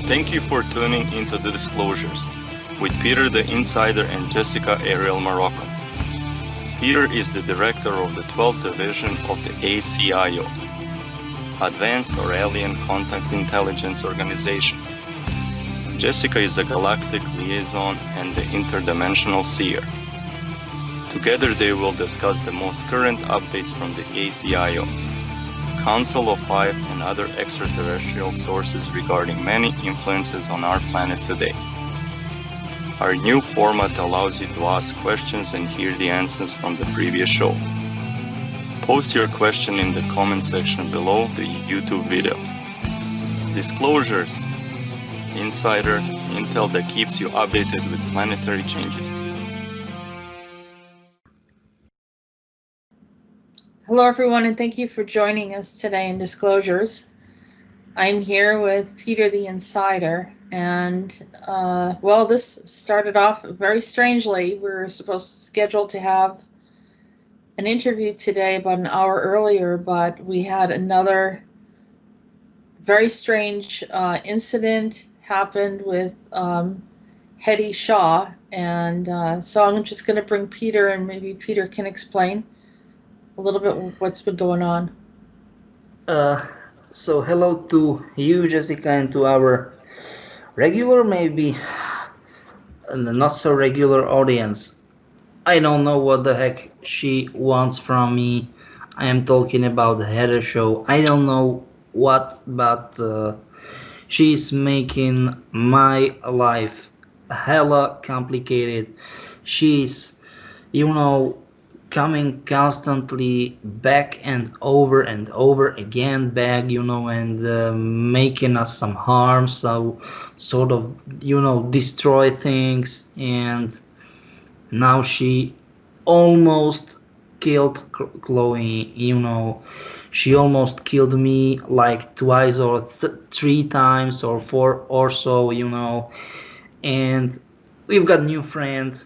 Thank you for tuning into The Disclosures with Peter the Insider and Jessica Ariel Morocco. Peter is the director of the 12th Division of the ACIO, Advanced or Alien Contact Intelligence Organization. Jessica is a galactic liaison and the interdimensional seer. Together they will discuss the most current updates from the ACIO, Council of Five, and other extraterrestrial sources regarding many influences on our planet today. Our new format allows you to ask questions and hear the answers from the previous show. Post your question in the comment section below the YouTube video. Disclosures, insider intel that keeps you updated with planetary changes. Hello everyone, and thank you for joining us today in Disclosures. I'm here with Peter the Insider, and this started off very strangely. We were scheduled to have an interview today about an hour earlier, but we had another very strange incident happened with Hedy Shaw, and so I'm just going to bring Peter, and maybe Peter can explain a little bit what's been going on. So hello to you, Jessica, and to our regular, maybe not so regular audience. I don't know what the heck she wants from me. I am talking about the Heather show. I don't know what, but she's making my life hella complicated. She's, coming constantly back and over again back, and making us some harm, so sort of, destroy things. And now she almost killed Chloe, she almost killed me like twice or three times or four or so, and we've got new friend,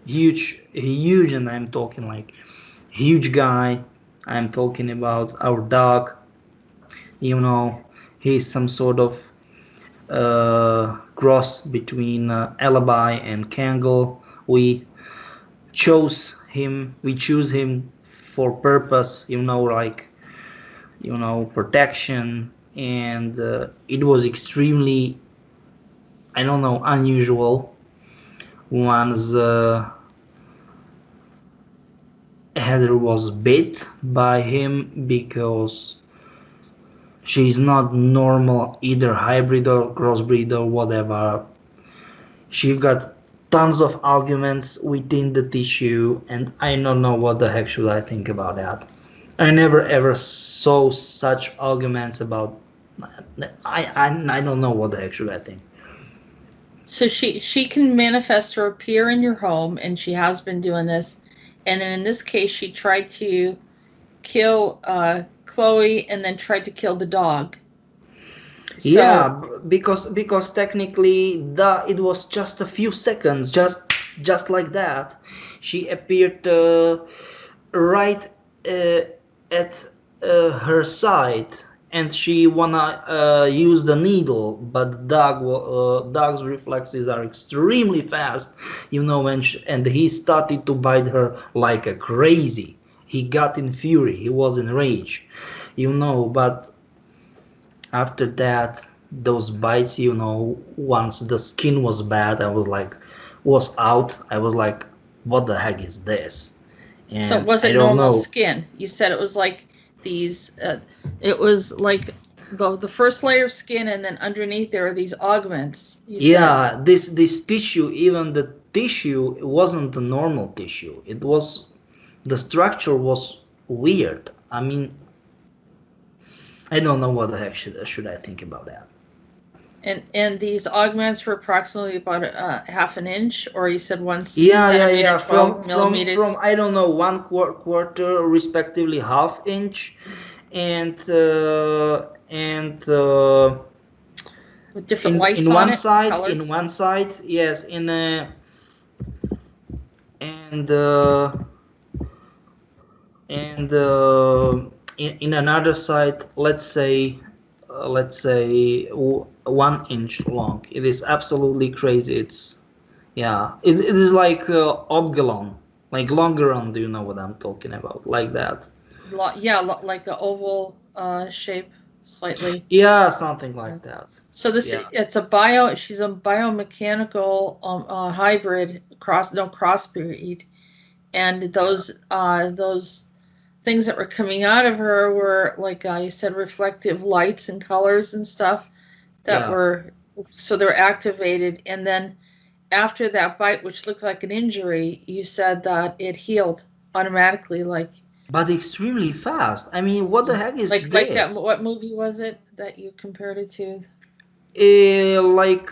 huge, and I'm talking like huge guy. I'm talking about our dog. He's some sort of cross between Alibi and Kangol. We choose him for purpose, protection, and it was extremely, unusual. Once Heather was bit by him, because she's not normal, either hybrid or crossbreed or whatever. She got tons of arguments within the tissue, and I don't know what the heck should I think about that. I never ever saw such arguments about. I don't know what the heck should I think. So she can manifest or appear in your home, and she has been doing this. And then in this case, she tried to kill Chloe and then tried to kill the dog. So, yeah, because technically it was just a few seconds, just like that. She appeared right at her side, and she wanna use the needle, but dog's reflexes are extremely fast, and he started to bite her like a crazy. He got in fury, he was in rage, but after that, those bites, once the skin was bad, was out, I was like, what the heck is this? And so it wasn't normal skin. You said it was like these, it was like the first layer of skin, and then underneath there are these augments. Yeah, this tissue, even the tissue wasn't the normal tissue. It was, the structure was weird. I mean, I don't know what the heck should I think about that. And these augments were approximately about half an inch, or you said 1 centimeter, 12 millimeters? From I don't know, 1/4, respectively half inch, and with different lights in on one it, side, colors? in one side, yes, in another side, let's say let's say 1 inch long. It is absolutely crazy. It's yeah. It is like oblong, like longeron. Do you know what I'm talking about? Like that. Yeah, like an oval shape, slightly. Yeah, something Yeah. like that. So this Yeah. it's she's a biomechanical hybrid crossbreed, and Yeah. those things that were coming out of her were like you said, reflective lights and colors and stuff that Yeah. were, so they were activated, and then after that bite, which looked like an injury, you said that it healed automatically, But extremely fast. I mean, what the heck is like that. this? What movie was it that you compared it to? Like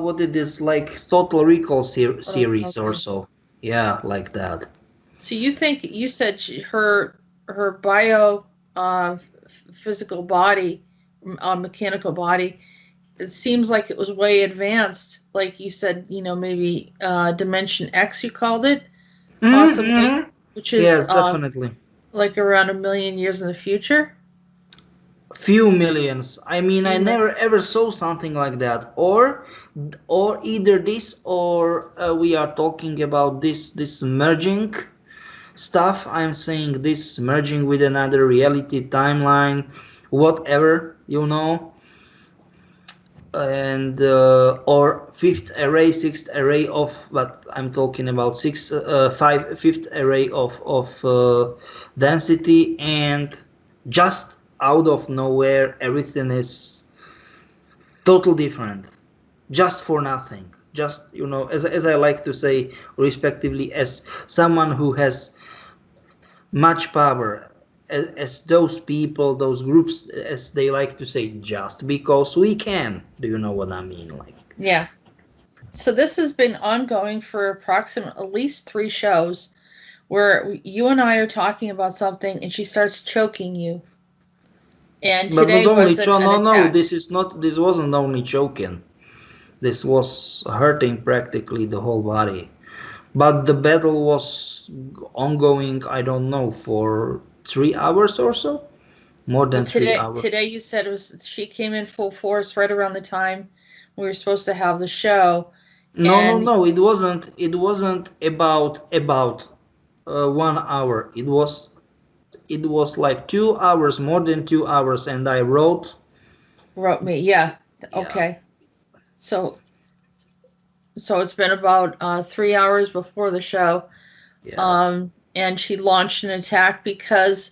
what it is like Total Recall Oh, series or okay. so. Yeah, like that. So you think you said her bio physical body, mechanical body, it seems like it was way advanced. Like you said, maybe Dimension X, you called it, possibly, Mm-hmm. which is Yes, definitely. like around 1 million years in the future. Few millions. I mean, I Few mi- never ever saw something like that. Or either this, or we are talking about this merging stuff. I'm saying this merging with another reality timeline, whatever, and or fifth array, sixth array of, but I'm talking about fifth array of density, and just out of nowhere everything is total different, just for nothing. Just, as I like to say, respectively, as someone who has much power, as those people, those groups, as they like to say, just because we can. Do you know what I mean? Like, Yeah. So this has been ongoing for approximately at least 3 shows, where you and I are talking about something and she starts choking you. And but not today only was an no, no, attack. this wasn't only choking. This was hurting practically the whole body. But the battle was ongoing, I don't know, for 3 hours or so, more Well, than three today hours. today you said it was she came in full force right around the time we were supposed to have the show, No, no, and no. It wasn't about 1 hour. It was like 2 hours, more than 2 hours, and I wrote. wrote me. Yeah. Yeah, Okay. So it's been about 3 hours before the show, yeah. and she launched an attack because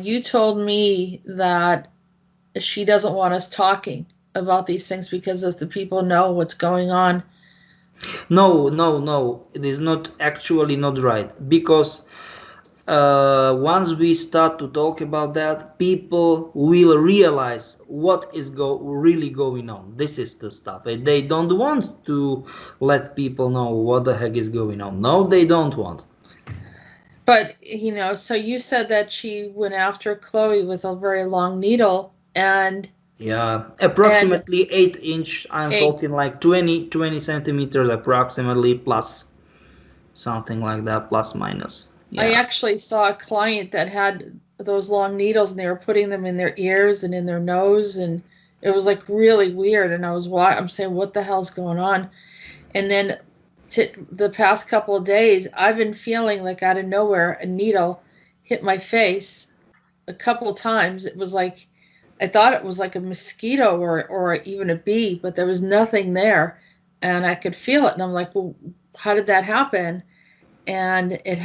you told me that she doesn't want us talking about these things because if the people know what's going on. No, no, no. It is not actually not right, because once we start to talk about that, people will realize what is really going on. This is the stuff. They don't want to let people know what the heck is going on. No, they don't want. But, so you said that she went after Chloe with a very long needle Yeah, and approximately 8 inch. I'm a talking like 20 centimeters approximately, plus something like that, plus minus. I Yeah. actually saw a client that had those long needles and they were putting them in their ears and in their nose, and it was like really weird, and I'm saying, what the hell's going on? And then the past couple of days I've been feeling like out of nowhere a needle hit my face a couple of times. It was like I thought it was like a mosquito or even a bee, but there was nothing there, and I could feel it, and I'm like, well, how did that happen? And it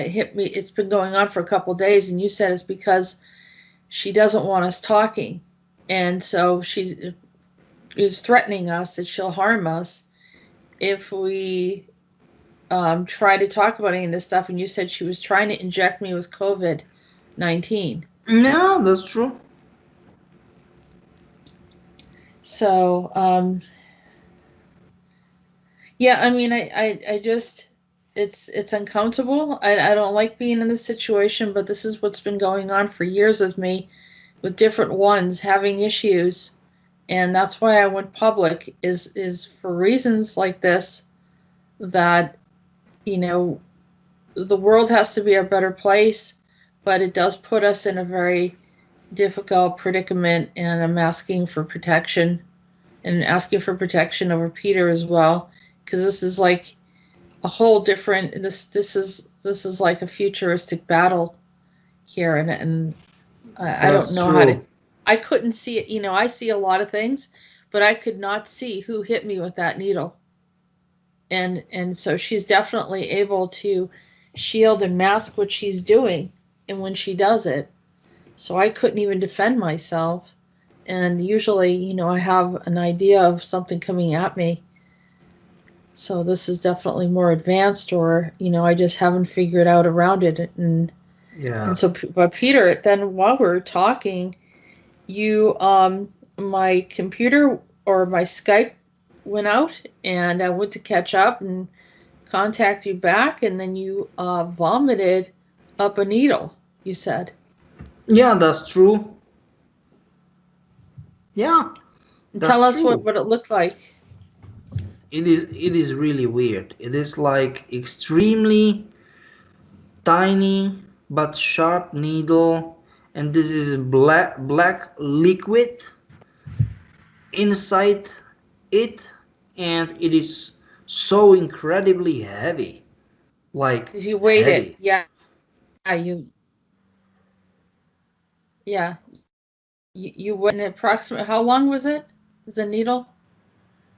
hit me. It's been going on for a couple of days, and you said it's because she doesn't want us talking, and so she is threatening us that she'll harm us if we try to talk about any of this stuff. And you said she was trying to inject me with COVID-19. Yeah, that's true. So yeah, I mean, I just it's uncomfortable. I don't like being in this situation, but this is what's been going on for years with me, with different ones having issues, and that's why I went public. Is for reasons like this, that you know the world has to be a better place, but it does put us in a very difficult predicament, and I'm asking for protection, and asking for protection over Peter as well, because this is like a whole different. This is like a futuristic battle here, and I don't That's know how to. true. I couldn't see it. I see a lot of things, but I could not see who hit me with that needle. And so she's definitely able to shield and mask what she's doing, and when she does it, so I couldn't even defend myself. And usually, I have an idea of something coming at me. So this is definitely more advanced, or I just haven't figured out around it. And so, but Peter, then while we're talking, my computer or my Skype went out, and I went to catch up and contact you back, and then you vomited up a needle, you said. Yeah, that's true. Yeah, Tell that's us true. what it looked like. It is really weird. It is like extremely tiny but sharp needle, and this is black liquid inside it, and it is so incredibly heavy. Like Because you weighed it. heavy. Yeah, yeah. You went approximately, how long was it? The needle?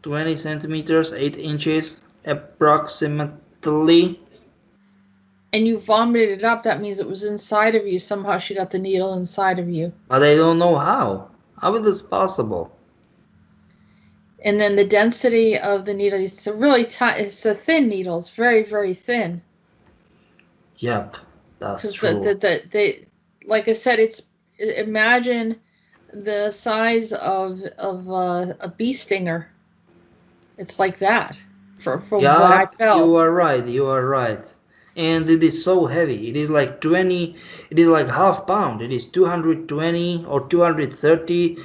20 centimeters, 8 inches approximately. And you vomited it up. That means it was inside of you. Somehow she got the needle inside of you. But I don't know how. How is this possible? And then the density of the needle, it's a really it's a thin needle. It's very, very thin. Yep, that's Because true. like I said, imagine the size of a bee stinger. It's like that from what I Yeah, you felt. are right, you are right. And it is so heavy. It is like 20, it is like half pound. It is 220 or 230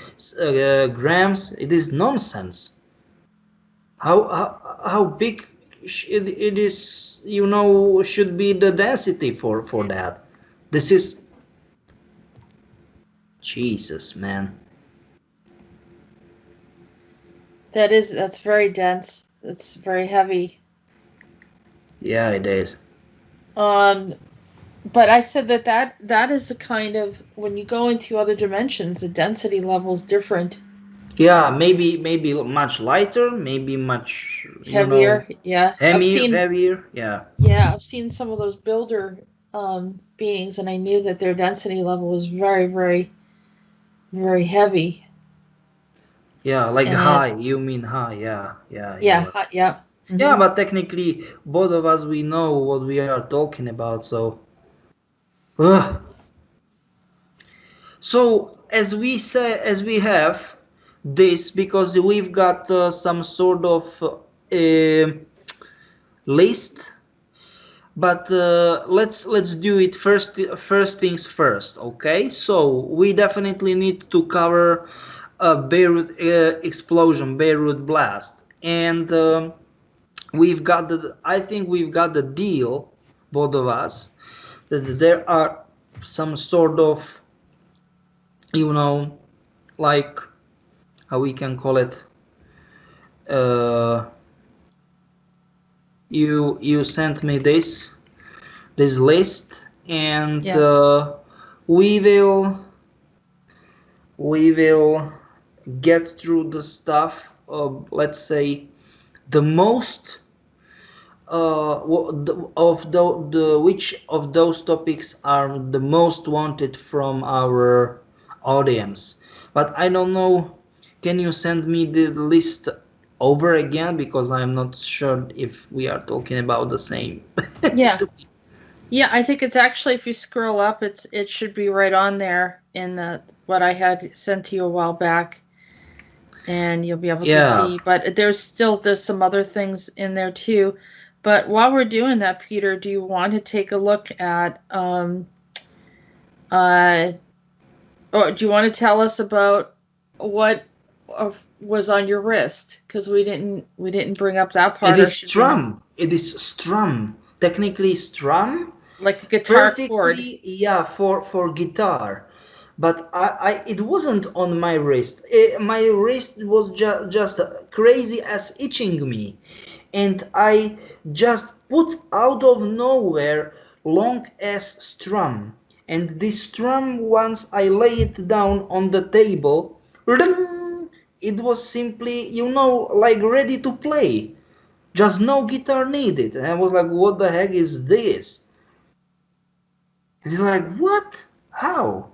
grams. It is nonsense. How big it is, should be the density for that. This is Jesus, man. That's very dense. It's very heavy. Yeah, it is. Um, but I said that is the kind of, when you go into other dimensions, the density level is different, Yeah, maybe much lighter, maybe much, heavier. Yeah, heavier. Yeah. I've seen some of those builder beings, and I knew that their density level was very, very, very heavy. Yeah, like And high. You mean high? Yeah, you yeah, are. yeah. Yeah, Mm-hmm. but technically, both of us we know what we are talking about. Ugh. So as we have this, because we've got some sort of list, but let's do it first. First things first, okay? So we definitely need to cover Beirut explosion, Beirut blast, and I think we've got the deal, both of us, that there are some sort of, you know, like how we can call it. Uh, you sent me this list, and Yeah. we will we will get through the stuff. Let's say the most which of those topics are the most wanted from our audience. But I don't know, can you send me the list over again, because I'm not sure if we are talking about the same. Yeah. Yeah, I think it's actually, if you scroll up, it should be right on there in what I had sent to you a while back, and you'll be able to Yeah, see. But there's some other things in there too. But while we're doing that, Peter, do you want to take a look at uh or do you want to tell us about what was on your wrist? Because we didn't bring up that it part, or is should we? strum. It is strum. Technically strum. Like a guitar chord. Perfectly, yeah, for guitar. but it wasn't on my wrist. My wrist was just crazy as itching me, and I just put out of nowhere long ass strum, and this strum, once I lay it down on the table, it was simply, like ready to play. Just no guitar needed. And I was like, what the heck is this? And he's like, what? How?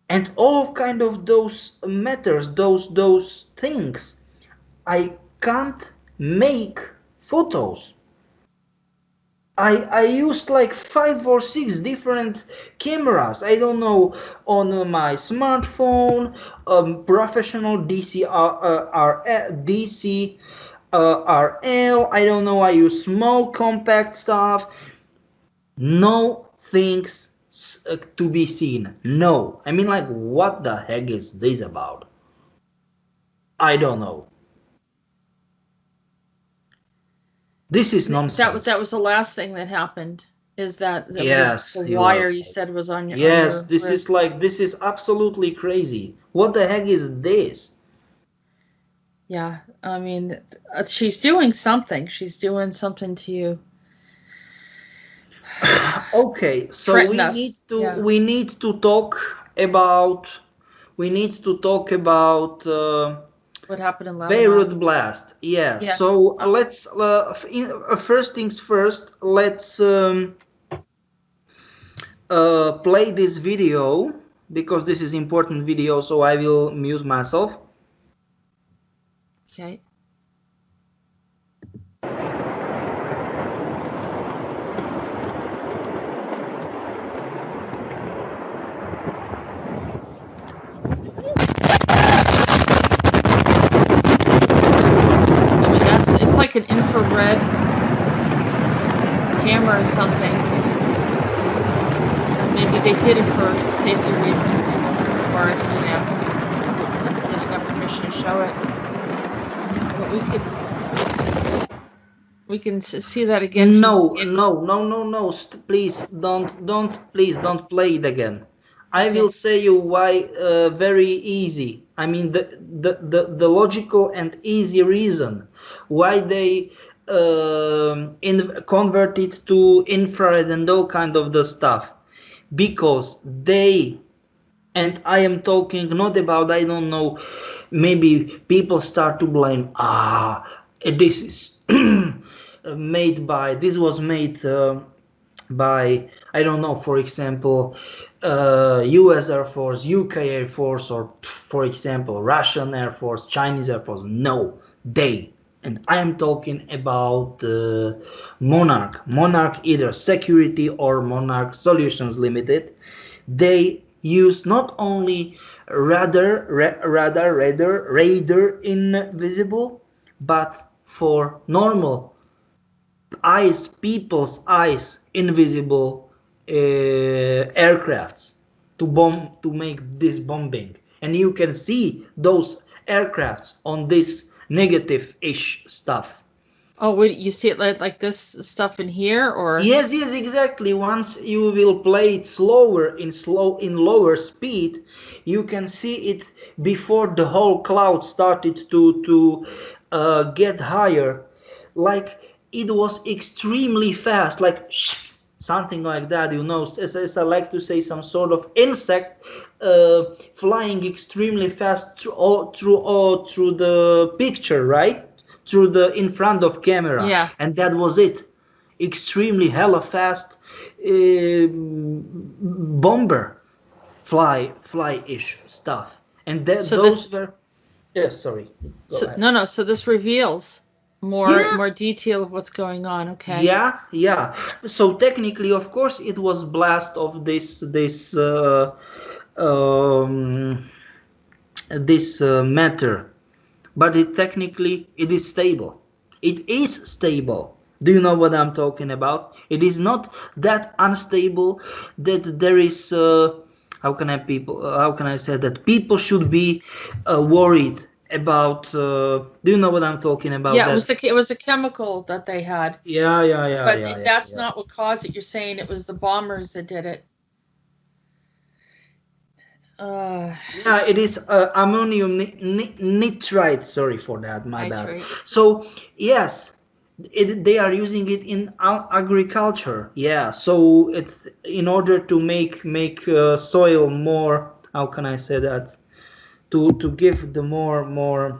And all of kind of those matters, those things, I can't make photos. I used like 5 or 6 different cameras. I don't know, on my smartphone, professional DC RL. I don't know. I use small compact stuff. No things to be seen. No, I mean, like, what the heck is this about? I don't know. This is nonsense. That was the last thing that happened. Is that yes, the wire you said was on your yes, on your this wrist. is like, this is absolutely crazy. What the heck is this? Yeah, I mean, she's doing something. She's doing something to you. Okay, so we need to talk about what happened in Lebanon. Beirut blast. Yeah. So let's first things first. Let's play this video, because this is important video. So I will mute myself. Okay. It's like an infrared camera or something. Maybe they did it for safety reasons, or they didn't have permission to show it. But we can see that again. No. Please don't play it again. I will say you why. Very easy. I mean, the logical and easy reason why they converted to infrared and all kind of the stuff, because they, and I am talking not about, I don't know, maybe people start to blame, this is this was made by, I don't know, for example, US Air Force, UK Air Force, or for example, Russian Air Force, Chinese Air Force. No, they. And I am talking about Monarch either Security or Monarch Solutions Limited. They use not only radar invisible, but for normal eyes, people's eyes, invisible aircrafts to make this bombing. And you can see those aircrafts on this negative-ish stuff. Oh, wait, you see it like this stuff in here, or? Yes, exactly. Once you will play it in lower speed, you can see it before the whole cloud started to get higher. Like, it was extremely fast, like something like that, as I like to say, some sort of insect flying extremely fast through the picture, right? Through the in front of camera. Yeah. And that was it. Extremely hella fast bomber fly-ish stuff. And those were... Yeah, sorry. No, so this reveals more detail of what's going on. Okay. Yeah. So technically, of course, it was blast of this matter, but it is stable. It is stable. Do you know what I'm talking about? It is not that unstable that there is how can I say that people should be worried about. Do you know what I'm talking about? Yeah, it was a chemical that they had. Yeah. But that's not what caused it. You're saying it was the bombers that did it. Yeah, it is ammonium nitrite. Sorry for that, my bad. Nitrate. So yes, they are using it in agriculture. Yeah, so it's in order to make soil more. How can I say that? To give the more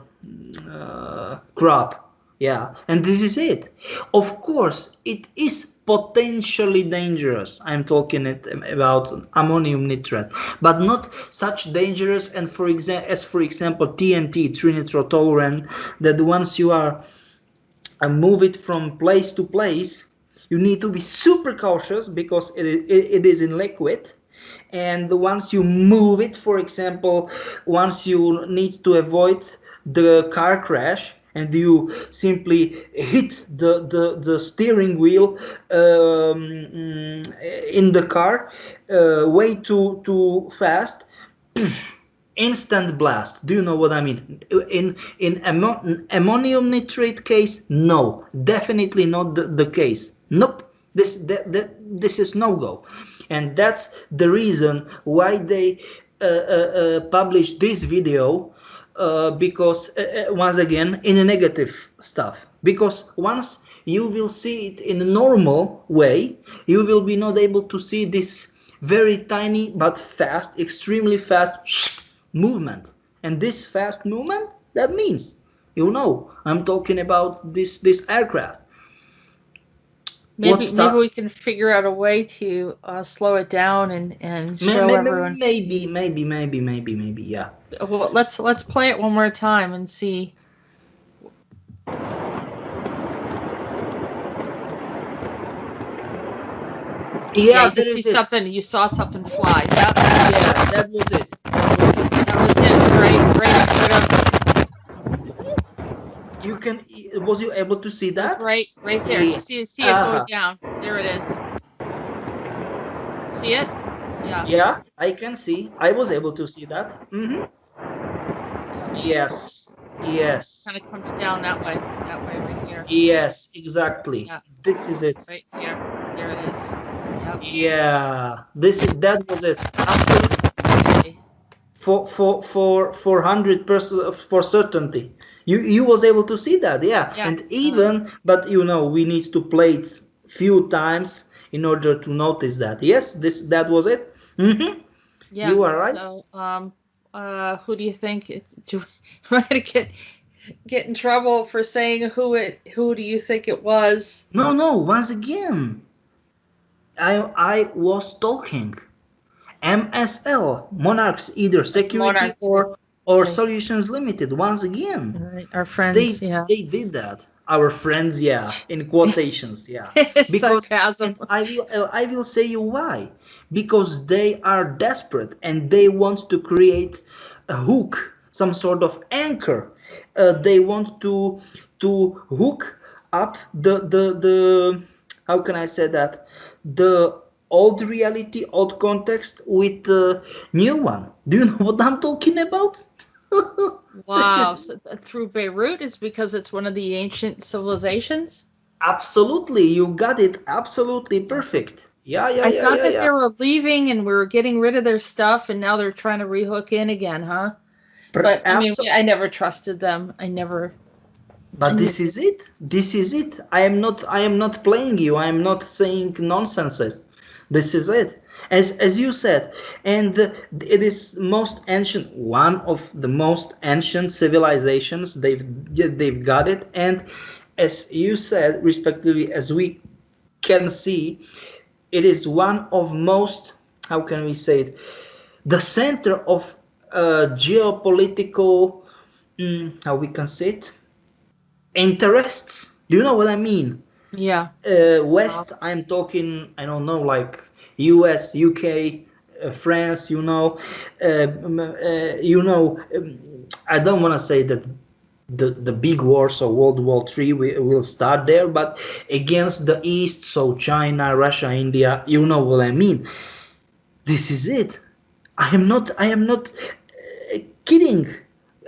crop. Yeah, and this is it. Of course it is potentially dangerous. I'm talking about ammonium nitrate, but not such dangerous and for example TNT, trinitrotoluene, that once you are move it from place to place, you need to be super cautious because it is in liquid. And once you move it, for example, once you need to avoid the car crash and you simply hit the steering wheel in the car way too fast, instant blast. Do you know what I mean? In ammonium nitrate case, no, definitely not the case. Nope. This is no go, and that's the reason why they published this video, because once again in a negative stuff, because once you will see it in a normal way, you will be not able to see this very tiny but fast, extremely fast movement. And this fast movement, that means, I'm talking about this aircraft. Maybe we can figure out a way to slow it down and show everyone. Maybe, yeah. Well, let's play it one more time and see. Yeah, you can see something. You saw something fly. Yep. Yeah, that was it. That was it. Right up. You can. Was you able to see that? Right there. Yeah. See it go down. There it is. See it? Yeah. Yeah, I can see. I was able to see that. Yes. Kind of comes down that way right here. Yes, exactly. Yeah. This is it. Right here. There it is. Yep. Yeah, that was it. Absolutely. For 100% for certainty. You was able to see that, yeah. And even, but we need to play it few times in order to notice that. Yes, that was it. Yeah. You are right. So, who do you think? Do I get in trouble for saying who do you think it was? No. Once again, I was talking. MSL, Monarchs, either Security or Solutions Limited. Once again, right. Our friends, they did that. Our friends, yeah, in quotations, yeah. Because sarcasm. I will say you why. Because they are desperate and they want to create a hook, some sort of anchor. They want to hook up the how can I say that, the old reality, old context with the new one. Do you know what I'm talking about? Wow. So through Beirut is because it's one of the ancient civilizations? Absolutely. You got it. Absolutely perfect. Yeah. I thought that they were leaving and we were getting rid of their stuff and now they're trying to rehook in again, huh? But I mean, I never trusted them. But this is it. This is it. I am not playing you. I am not saying nonsenses. This is it. As you said, and it is most ancient, one of the most ancient civilizations. They've got it, and as you said, respectively, as we can see, it is one of most, how can we say it, the center of geopolitical, how we can say it, interests. Do you know what I mean? Yeah. West, I'm talking, I don't know, like US, UK, France, I don't want to say that the big war, so World War III will start there, but against the East, so China, Russia, India, you know what I mean. This is it. I am not kidding.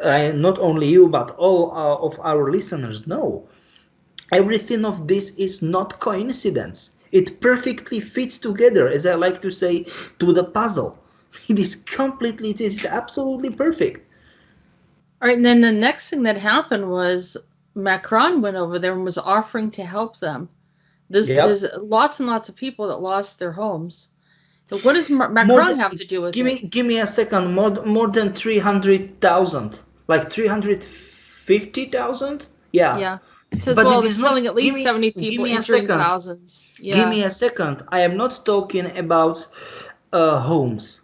Not only you, but all of our listeners know. Everything of this is not coincidence. It perfectly fits together, as I like to say, to the puzzle. It is completely, it is absolutely perfect. All right, and then the next thing that happened was Macron went over there and was offering to help them. There's lots and lots of people that lost their homes. But what does Macron have to do with it? Give me a second. More than 300,000, like 350,000. Yeah. Yeah. It says, But well, it they're is killing not. at least 70 people, injuring thousands. Yeah. Give me a second. I am not talking about homes.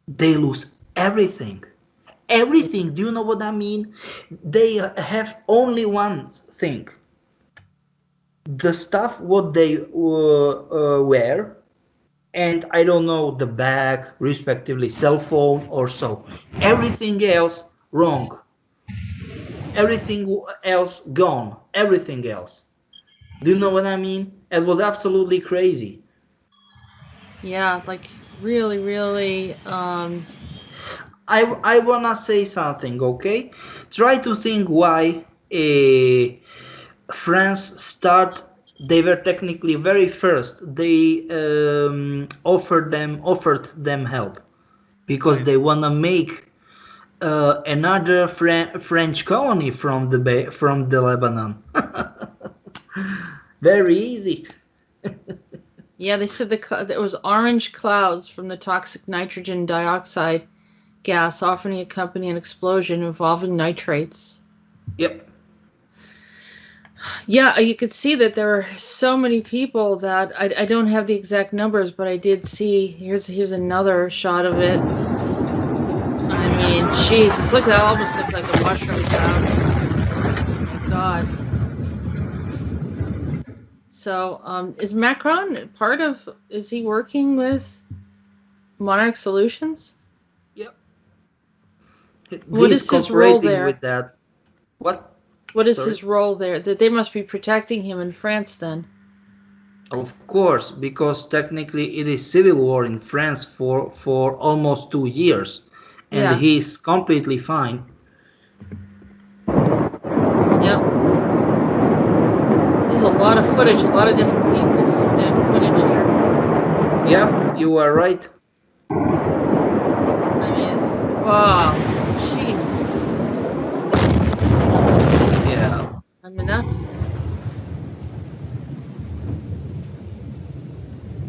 They lose everything. Everything. Do you know what I mean? They have only one thing. The stuff what they wear, and I don't know, the bag, respectively cell phone or so. Everything else wrong. Everything else gone. Everything else. Do you know what I mean? It was absolutely crazy. Yeah, like really, really. I wanna say something, okay? Try to think why France start. They were technically very first. They offered them help because they wanna make another French colony from the Lebanon. Very easy. Yeah, they said there was orange clouds from the toxic nitrogen dioxide gas, often accompanying an explosion involving nitrates. Yep. Yeah, you could see that there are so many people that I don't have the exact numbers, but I did see. Here's another shot of it. I mean, Jesus, look, that almost looked like a mushroom cloud. Oh my God. So, is Macron part of? Is he working with Monarch Solutions? Yep. What is his role there? With that. What? What is his role there? That they must be protecting him in France then. Of course, because technically it is civil war in France for almost 2 years, and Yeah. he's completely fine. Yep. There's a lot of footage, a lot of different people submitted footage here. Yep, you are right. I mean, it's wow, jeez. Yeah. I mean,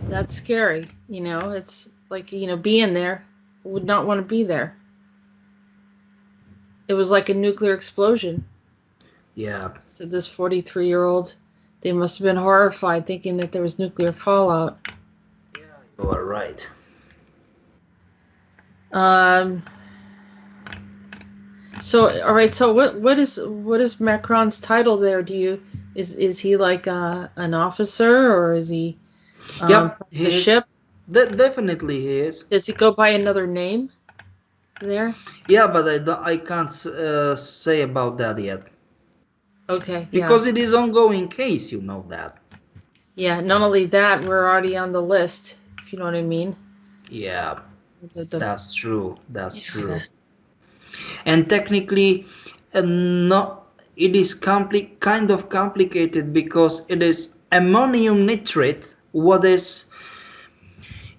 that's scary. You know, it's like, being there, would not want to be there. It was like a nuclear explosion. Yeah. So this 43-year-old, they must have been horrified thinking that there was nuclear fallout. Yeah, you are right. So all right. So what is Macron's title there? Is he like an officer, or is he? Yep, the ship. Definitely he is. Does he go by another name? There. Yeah, but I can't say about that yet. Okay. Because it is ongoing case, you know that. Yeah. Not only that, we're already on the list. If you know what I mean. Yeah. That's true. That's true. And technically, it is kind of complicated because it is ammonium nitrate, what is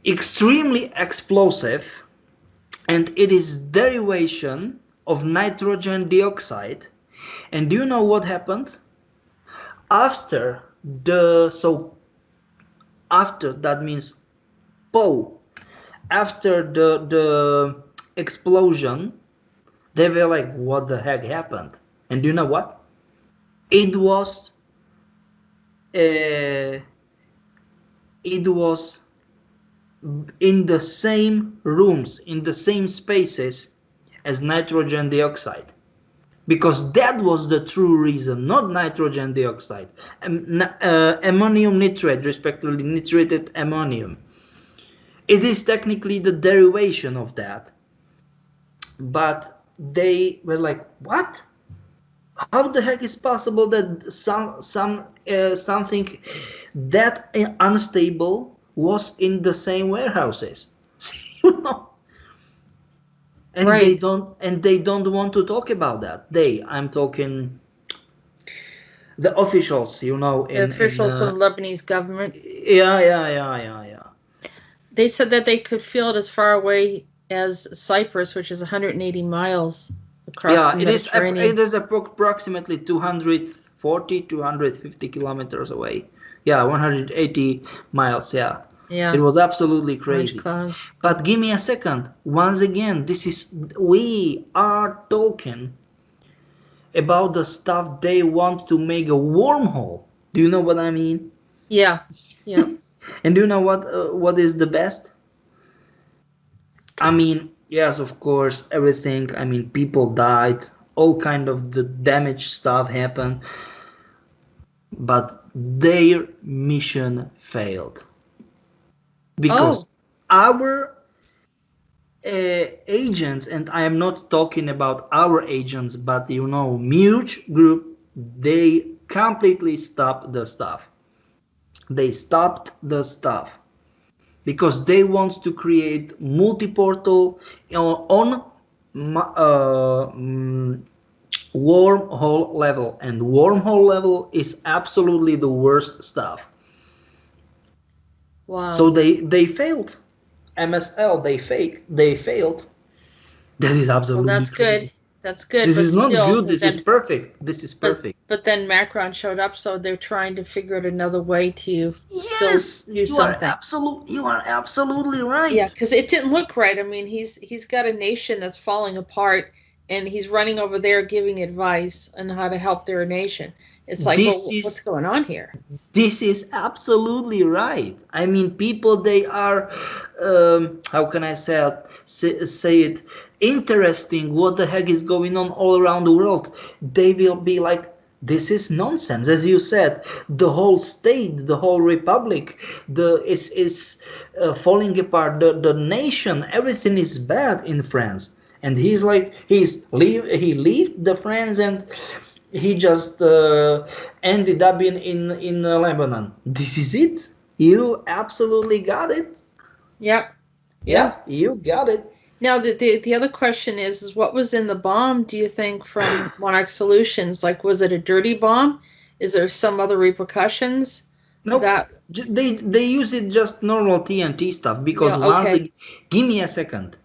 extremely explosive, and it is derivation of nitrogen dioxide. And do you know what happened? After that means after the explosion, they were like, what the heck happened? And do you know what? It was in the same rooms, in the same spaces as nitrogen dioxide. Because that was the true reason, not nitrogen dioxide. Ammonium nitrate, respectively nitrated ammonium. It is technically the derivation of that. But they were like, what? How the heck is possible that something that unstable was in the same warehouses? You know? And right. they don't want to talk about that. I'm talking the officials, you know, the officials from the Lebanese government. Yeah. They said that they could feel it as far away as Cyprus, which is 180 miles across Yeah, the it is. Mediterranean. It is approximately 240, 250 kilometers away. Yeah, 180 miles. Yeah, it Yeah, was absolutely orange crazy. clouds. But give me a second. Once again, we are talking about the stuff they want to make a wormhole. Do you know what I mean? Yeah, yeah. And do you know what is the best? I mean, yes, of course, everything. I mean, people died, all kind of the damage stuff happened, but their mission failed Oh, because our agents, and I am not talking about our agents, but M.U.R.G group, they completely stopped the stuff. They stopped the stuff because they want to create multi-portal on wormhole level, and wormhole level is absolutely the worst stuff. So wow. they failed. MSL, they failed. That is Well, absolutely that's good. crazy. That's good, This but is not still, good. This is then, perfect. This is but perfect. but then Macron showed up, so they're trying to figure out another way to still Yes, do something. you are absolutely right. Yeah, because it didn't look right. I mean, he's got a nation that's falling apart, and he's running over there giving advice on how to help their nation. It's like, This well, what's is going on here? this is absolutely right. I mean, people, they are, how can I say it, interesting what the heck is going on all around the world. They will be like, this is nonsense. As you said, the whole state, the whole republic, is falling apart. The nation, everything is bad in France. And he's like, he left the France, and he just ended up in Lebanon. This is it. You absolutely got it. Yeah, yeah. Yeah, you got it. Now, the other question is what was in the bomb, do you think, from Monarch Solutions? Like, was it a dirty bomb? Is there some other repercussions Nope. that, They use it just normal TNT stuff because yeah, okay. give me a second.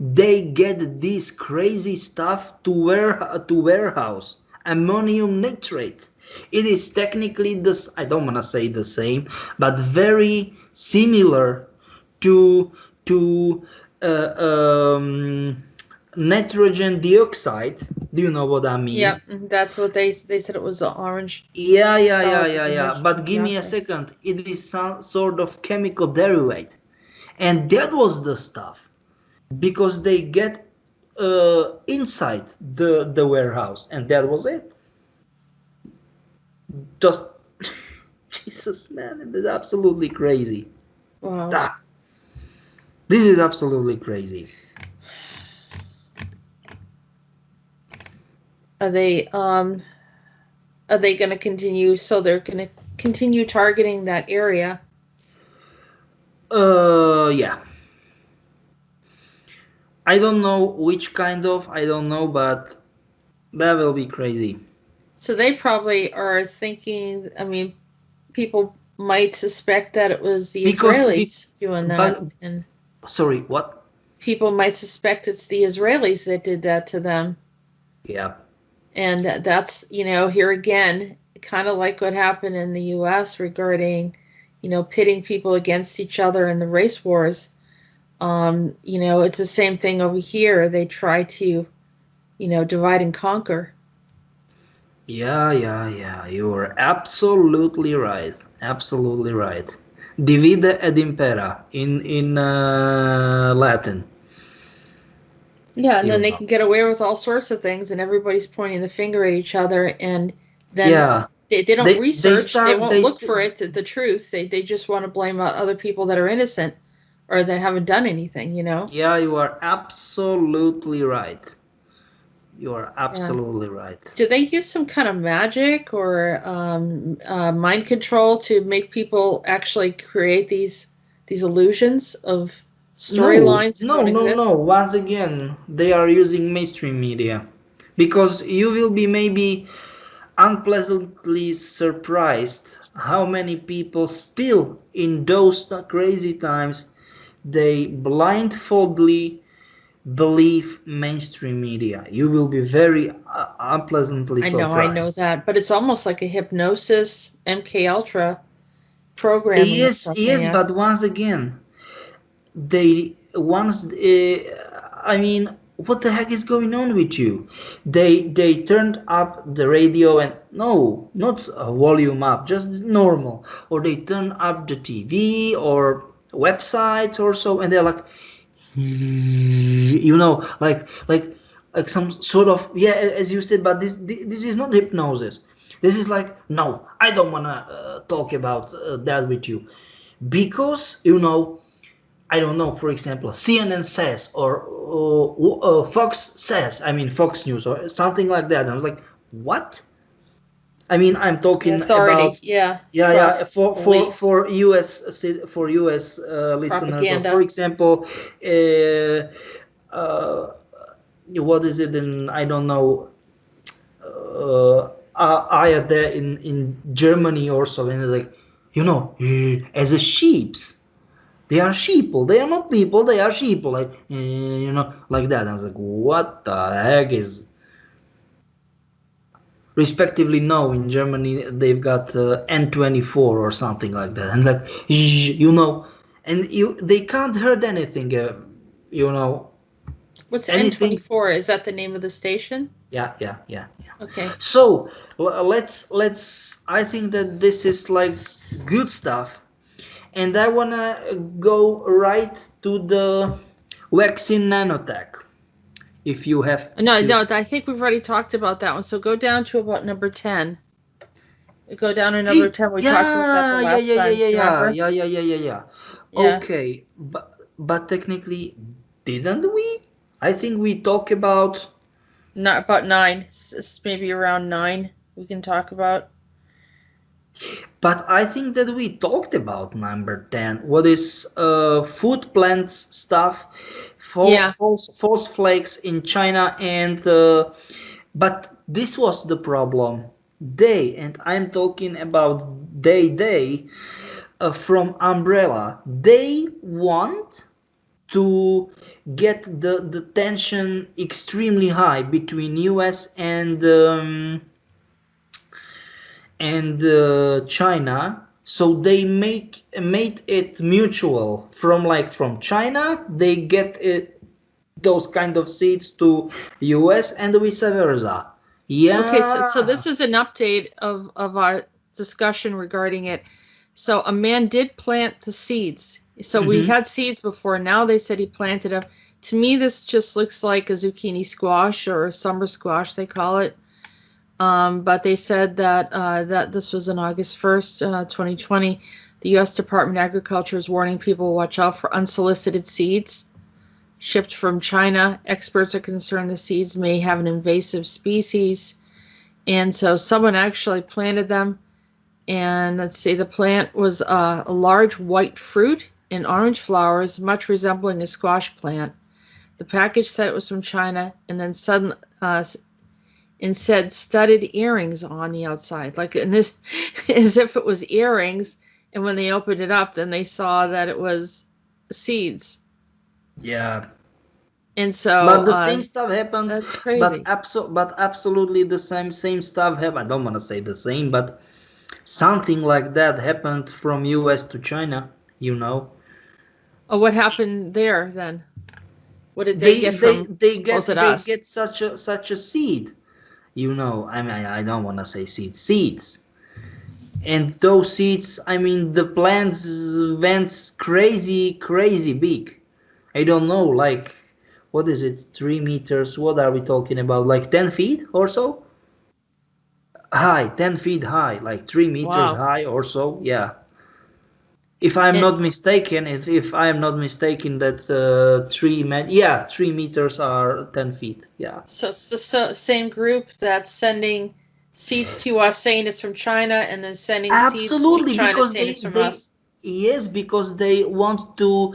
They get this crazy stuff to warehouse ammonium nitrate. It is technically this. I don't wanna say the same, but very similar to to uh, um, nitrogen dioxide. Do you know what I Yeah, mean? that's what they said it was an orange solids in Yeah. But give me a dioxide. second. It is some sort of chemical derivative, and that was the stuff because they get inside the warehouse, and that was it. Just Jesus, man, it is absolutely crazy. Wow. Ah, this is absolutely crazy. Are they um are they going to continue? So they're going to continue targeting that area. Yeah. I don't know which kind of, I don't know, but that will be crazy. So they probably are thinking, I mean, people might suspect that it was the Because, Israelis doing that, but, and sorry, what? people might suspect it's the Israelis that did that to them. Yeah. And that's, here again, kind of like what happened in the US regarding, pitting people against each other in the race wars. It's the same thing over here. They try to, divide and conquer. Yeah. You are absolutely right. Absolutely right. Divide et impera in Latin. Yeah, and then You they know. can get away with all sorts of things, and everybody's pointing the finger at each other, and then Yeah. they don't They research, they start won't they look st- for the truth. They just want to blame other people that are innocent or that haven't done anything. Yeah, you are absolutely right. You are Yeah. absolutely right. Do they use some kind of magic or mind control to make people actually create these illusions of No, storylines that don't no. exist? Once again, they are using mainstream media because you will be maybe unpleasantly surprised how many people still in those crazy times they blindfoldly believe mainstream media. You will be very unpleasantly I know surprised. that, but it's almost like a hypnosis, MK Ultra programming or Yes, something. yes, Yeah. but once again, they once I mean, what the heck is going on with you? They turned up the radio and no, not a volume up, just normal, or they turn up the TV or websites or so, and they're like, like some sort of, yeah, as you said, but this is not hypnosis. This is like, no, I don't wanna talk about that with you, because I don't know, for example, CNN says, or Fox says, I mean Fox News or something like that. And I was like, what? I mean, I'm The talking authority, about, yeah, yeah, trust, belief, for US listeners, or for propaganda. example, uh, what is it in, I don't know, I there in Germany or so, and like, as a sheeps. They are sheeple. They are not people. They are sheeple. Like, like that. And I was like, what the heck is? Respectively, no. In Germany, they've got N24 or something like that. And like, and they can't heard anything. You know, What's anything. N24? Is that the name of the station? Yeah, yeah, yeah, yeah. Okay. So let's. I think that this is like good stuff, and I wanna go right to the vaccine nanotech. If you have, No, no, I think we've already talked about that one. So go down to about number 10. Go down to number 10. We talked about that the yeah, yeah, last yeah, yeah, time. yeah, Do you yeah, remember? yeah, yeah, yeah, yeah, yeah. Yeah. Okay, but technically, didn't we? I think we talk about. Not about 9. Maybe around 9 we can talk about. But I think that we talked about number 10. What is food plants stuff, Yeah. false flakes in China, and but this was the problem. They, and I'm talking about they from Umbrella. They want to get the tension extremely high between US and China. So they made it mutual. From China, they get those kind of seeds to US and vice versa. Okay, so Yeah. this is an update of our discussion regarding it. So a man did plant the seeds. So we Mm-hmm. had seeds before. Now they said he planted them. To me, this just looks like a zucchini squash or a summer squash, they call it. But they said that this was on August 1st, 2020. The U.S. Department of Agriculture is warning people to watch out for unsolicited seeds shipped from China. Experts are concerned the seeds may have an invasive species. And so someone actually planted them. And let's see, the plant was a large white fruit and orange flowers, much resembling a squash plant. The package said it was from China, and then suddenly, and said studded earrings on the outside, like in this, as if it was earrings. And when they opened it up, then they saw that it was seeds. Yeah. And so But the same stuff happened. that's crazy. But absolutely the same stuff happened. I don't want to say the same, but something like that happened from US to China. You know, Oh, what happened there then? What did they they get they from they supposed get they us? get such a seed. You know, I mean, I don't want to say seeds. And those seeds, I mean, the plants went crazy big. I don't know, like, what is it, 3 meters? What are we talking about? Like 10 feet or so? High, 10 feet high, like 3 meters Wow. high or so. Yeah. If I'm And not mistaken, if I am not mistaken, that 3 meters are 10 feet. Yeah. so it's the same group that's sending seeds to us saying it's from China and then sending seeds to Absolutely, China because saying it's from us. yes, because they want to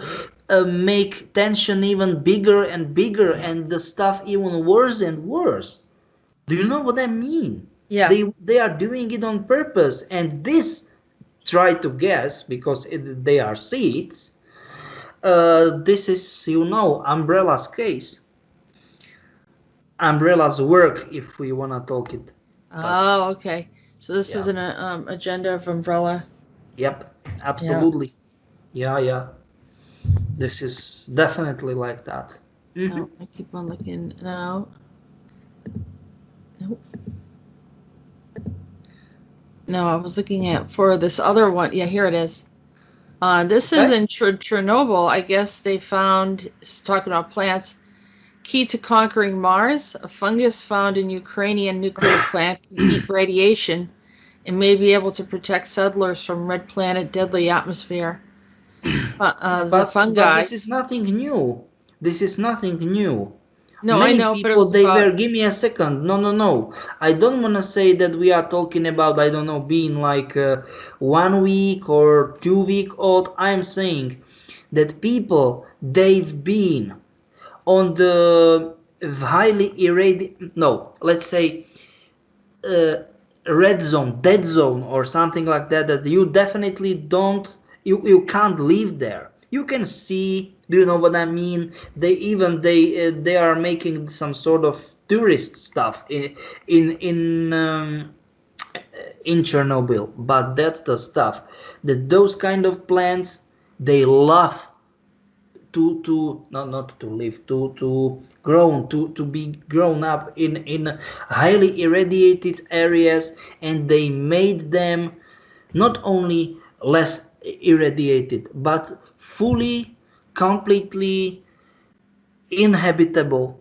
make tension even bigger and bigger, and the stuff even worse and worse. Do you know what I mean? Yeah. They are doing it on purpose, and this, try to guess, because they are seeds. This is, you know, Umbrella's case. Umbrella's work, if we want to talk it. Oh, okay. So this Yeah. is an agenda of Umbrella. Yep, absolutely. Yeah. This is definitely like that. Oh, I keep on looking now. Nope. No, I was looking at for this other one. Yeah, here it is. This is in Chernobyl. I guess they found, talking about plants, key to conquering Mars. A fungus found in Ukrainian nuclear plant can eat radiation and may be able to protect settlers from red planet deadly atmosphere. The fungi. But this is nothing new. This is nothing new. No, Many I know, but it people, was they about. were, give me a second. No. I don't want to say that we are talking about, I don't know, being like 1 week or 2 week old. I'm saying that people, they've been on the highly irradiated, no, let's say uh, red zone, dead zone, or something like that, that you definitely don't, you can't live there. You can see, do you know what I mean? They are making some sort of tourist stuff in Chernobyl, but that's the stuff that those kind of plants, they love to not to live, to grown, to be grown up in highly irradiated areas, and they made them not only less irradiated but fully, completely inhabitable,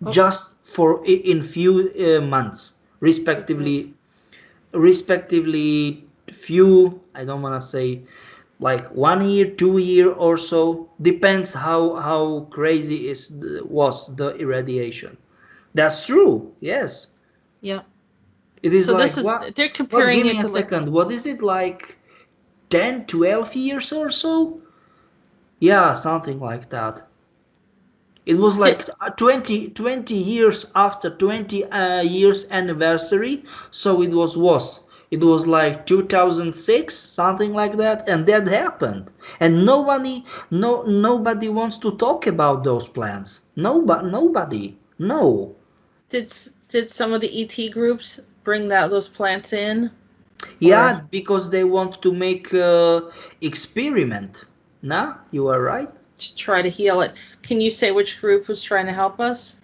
just for in few months, respectively few, I don't want to say like 1 year, 2 year or so, depends how crazy was the irradiation. That's true, yes. Yeah. It is So like this is, they're what comparing give me it a to like. second, what is it, like 10, 12 years or so? Yeah, something like that. It was like 20 years after 20 years anniversary, so it was like 2006, something like that, and that happened. And nobody wants to talk about those plans. Nobody. No. Did some of the ET groups bring those plants in? Yeah, because they want to make experiment. Nah, you are right. To try to heal it. Can you say which group was trying to help us?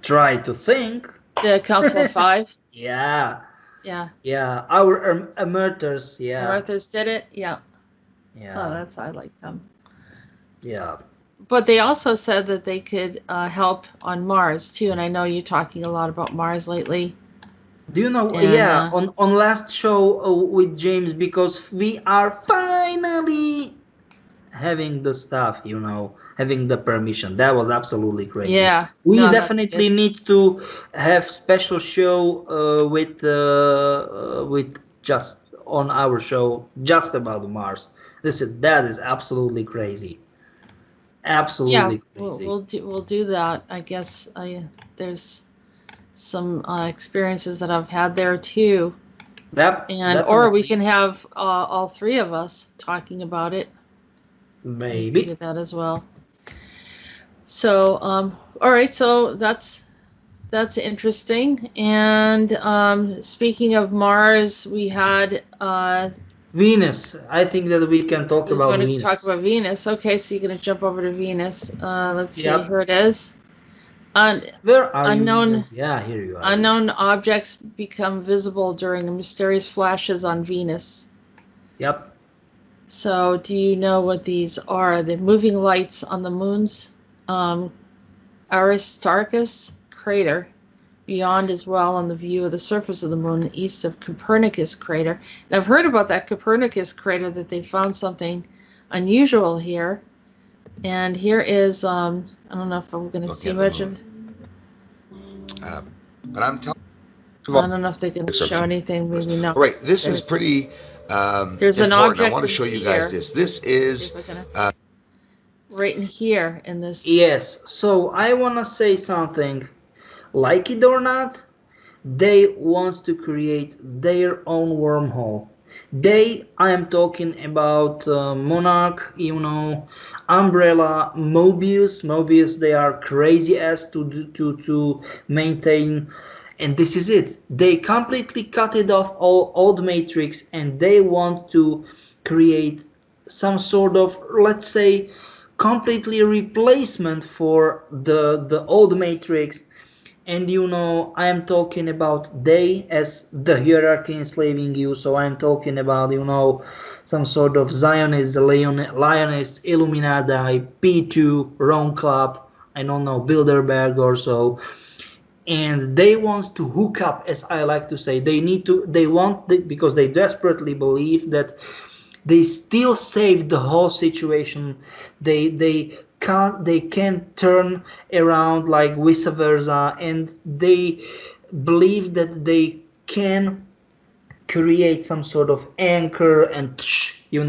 Try to think. The Council of Five? Yeah. Yeah. Yeah, our emerters, yeah. Martha's did it? Yeah. Yeah. Oh, I like them. Yeah. But they also said that they could help on Mars too, and I know you're talking a lot about Mars lately. Do you know? Yeah, on last show with James, because we are finally having the stuff, having the permission. That was absolutely crazy. Yeah. We No, definitely need to have special show with just on our show just about Mars. That is absolutely crazy. Absolutely crazy. We'll do that. I guess there's some experiences that I've had there too. Yep, and or we can have all three of us talking about it. Maybe. Do that as well. So all right, so that's interesting. And speaking of Mars, we had Venus. I think that we can talk about Venus. We're going to talk about Venus. Okay, so you're going to jump over to Venus. Let's see. Here it is. Where are you? Yeah, here you are. Unknown objects become visible during mysterious flashes on Venus. Yep. So, do you know what these are? The moving lights on the moon's Aristarchus crater, beyond as well on the view of the surface of the moon east of Copernicus crater. And I've heard about that Copernicus crater, that they found something unusual here. And here is, I don't know if I'm going to see much of. But I'm telling. I don't know if they're going to show anything. Maybe not. All right, this is pretty. There's an object. I want to show you guys this. This is right in here in this. Yes. So I want to say something. Like it or not, they want to create their own wormhole. I am talking about Monarch, Umbrella, Mobius. They are crazy as to maintain, and this is it. They completely cut it off all old Matrix, and they want to create some sort of, let's say, completely replacement for the old Matrix. And I am talking about they as the hierarchy enslaving you. So I'm talking about, some sort of Zionist, Lionist, Illuminati, P2, Rome Club, I don't know, Bilderberg or so. And they want to hook up, as I like to say. Because they desperately believe that they still save the whole situation. They can turn around like vice versa, and they believe that they can create some sort of anchor and tear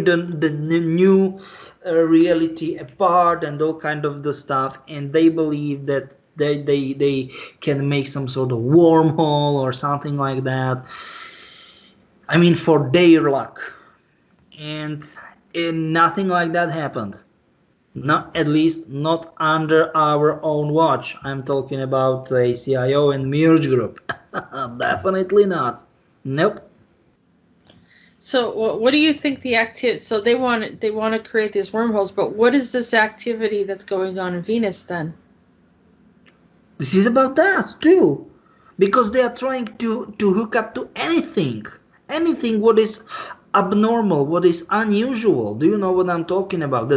the new reality apart and all kind of the stuff. And they believe that they can make some sort of wormhole or something like that. I mean, for their luck. And nothing like that happened. Not, at least not under our own watch. I'm talking about ACIO and M.U.R.G group. Definitely not. Nope. So what do you think the activity? So they want to create these wormholes, but what is this activity that's going on in Venus then? This is about that too, because they are trying to hook up to anything what is abnormal, what is unusual. Do you know what I'm talking about?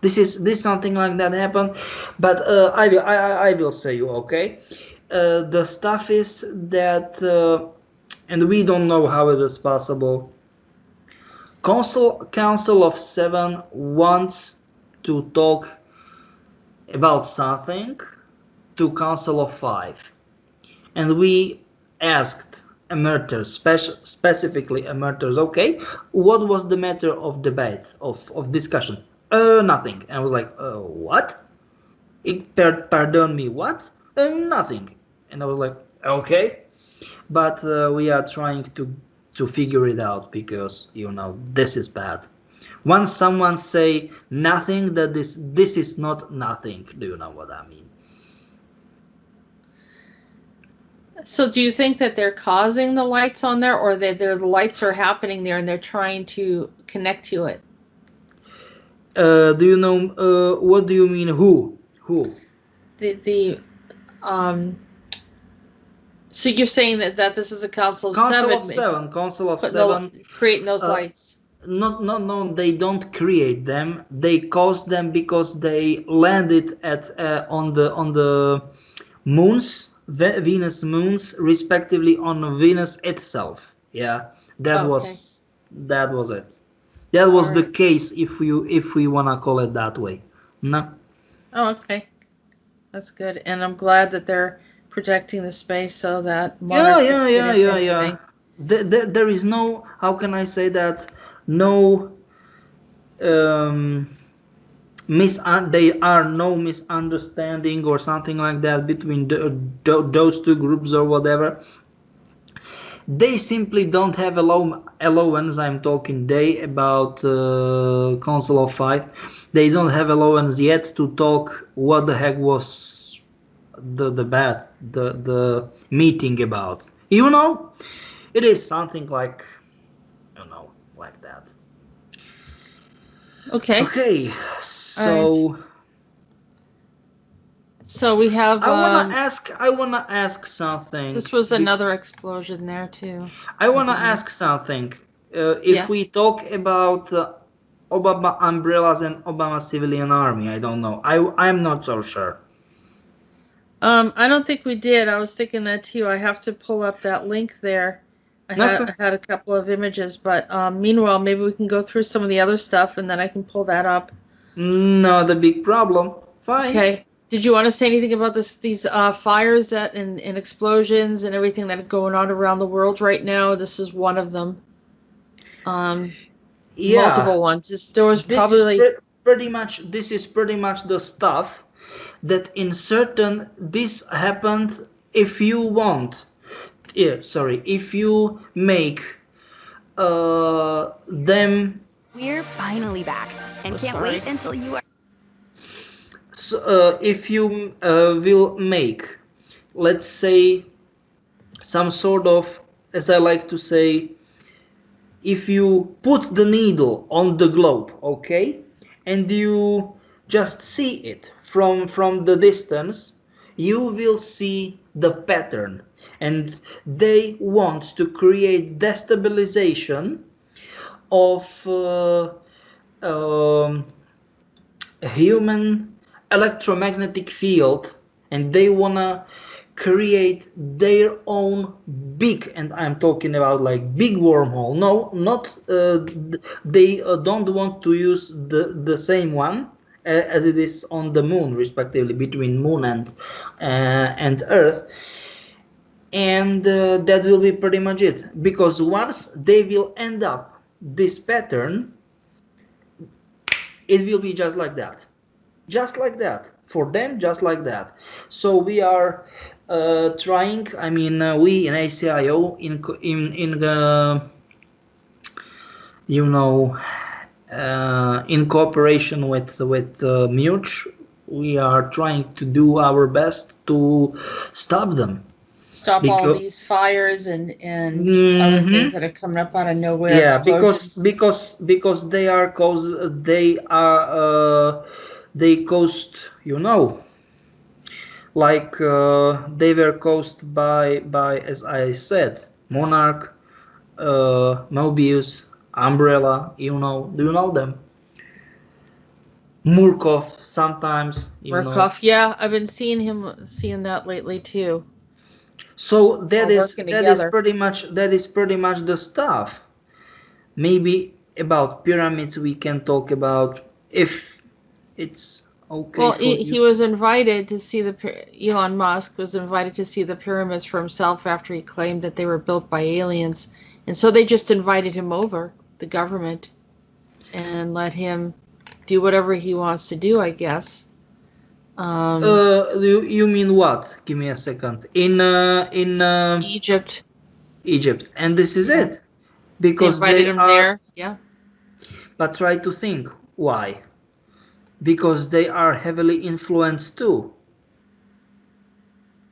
This something like that happened. But I will say you, okay. The stuff is that, and we don't know how it is possible. Council of Seven wants to talk about something to Council of Five, and we asked emerters, specifically emerters, okay, what was the matter of debate, of discussion? Nothing. And I was like, what? Pardon me, what? Nothing. And I was like, okay, but we are trying to figure it out, because this is bad. Once someone say nothing, that this is not nothing. Do you know what I mean? So do you think that they're causing the lights on there, or that the lights are happening there and they're trying to connect to it? Do you know, what do you mean, who? So you're saying that this is a Council of Seven? Council of Seven. Creating those lights. No, they don't create them. They cause them because they landed on the moons, Venus moons, respectively, on Venus itself. Yeah, that was it. That was the case, if we wanna call it that way. No. Oh, okay, that's good, and I'm glad that they're protecting the space so that Monarch can get into anything. There is no, how can I say that, no there are no misunderstanding or something like that between those two groups or whatever. They simply don't have allowance. I'm talking about Council of Five. They don't have allowance yet to talk what the heck was the meeting about. It is something like, like that. Okay. So. Right. So we have. I wanna ask something. This was another explosion there too. I wanna ask something. If we talk about Obama umbrellas and Obama civilian army, I don't know. I'm not so sure. I don't think we did. I was thinking that too. I have to pull up that link there. I had a couple of images, but meanwhile, maybe we can go through some of the other stuff, and then I can pull that up. Not a big problem. Fine. Okay. Did you want to say anything about these fires and explosions and everything that are going on around the world right now? This is one of them. Multiple ones. This is pretty much the stuff that this happened if you want. If you make them. We're finally back and can't Sorry. wait until you are. So, if you will make, let's say, some sort of, as I like to say, if you put the needle on the globe, okay, and you just see it from the distance, you will see the pattern, and they want to create destabilization of um, a human electromagnetic field, and they wanna create their own big, and I'm talking about like big wormhole. No, not they don't want to use the same one as it is on the moon, respectively, between moon and Earth, and that will be pretty much it. Because once they will end up this pattern, it will be just like that for them, just like that. So we are trying, I mean, we in ACIO in you know, in cooperation with M.U.R.G, we are trying to do our best to stop them. Stop all Because these fires and other things that are coming up out of nowhere. yeah, Explosions. because they are caused, they caused, you know, like they were caused by, as I said, Monarch, Mobius, Umbrella. You know, do you know them? Murkov sometimes, you know. Murkoff, yeah, I've been seeing that lately too. So that All is working that is together. pretty much the stuff. Maybe about pyramids we can talk about if it's okay Well, for he you. was invited to see Elon Musk was invited to see the pyramids for himself after he claimed that they were built by aliens, and so they just invited him over, the government, and let him do whatever he wants to do, I guess. You mean what? Give me a second. In Egypt. Egypt, and this is Yeah. it They because invited they him are. there. Yeah. But try to think why? Because they are heavily influenced too.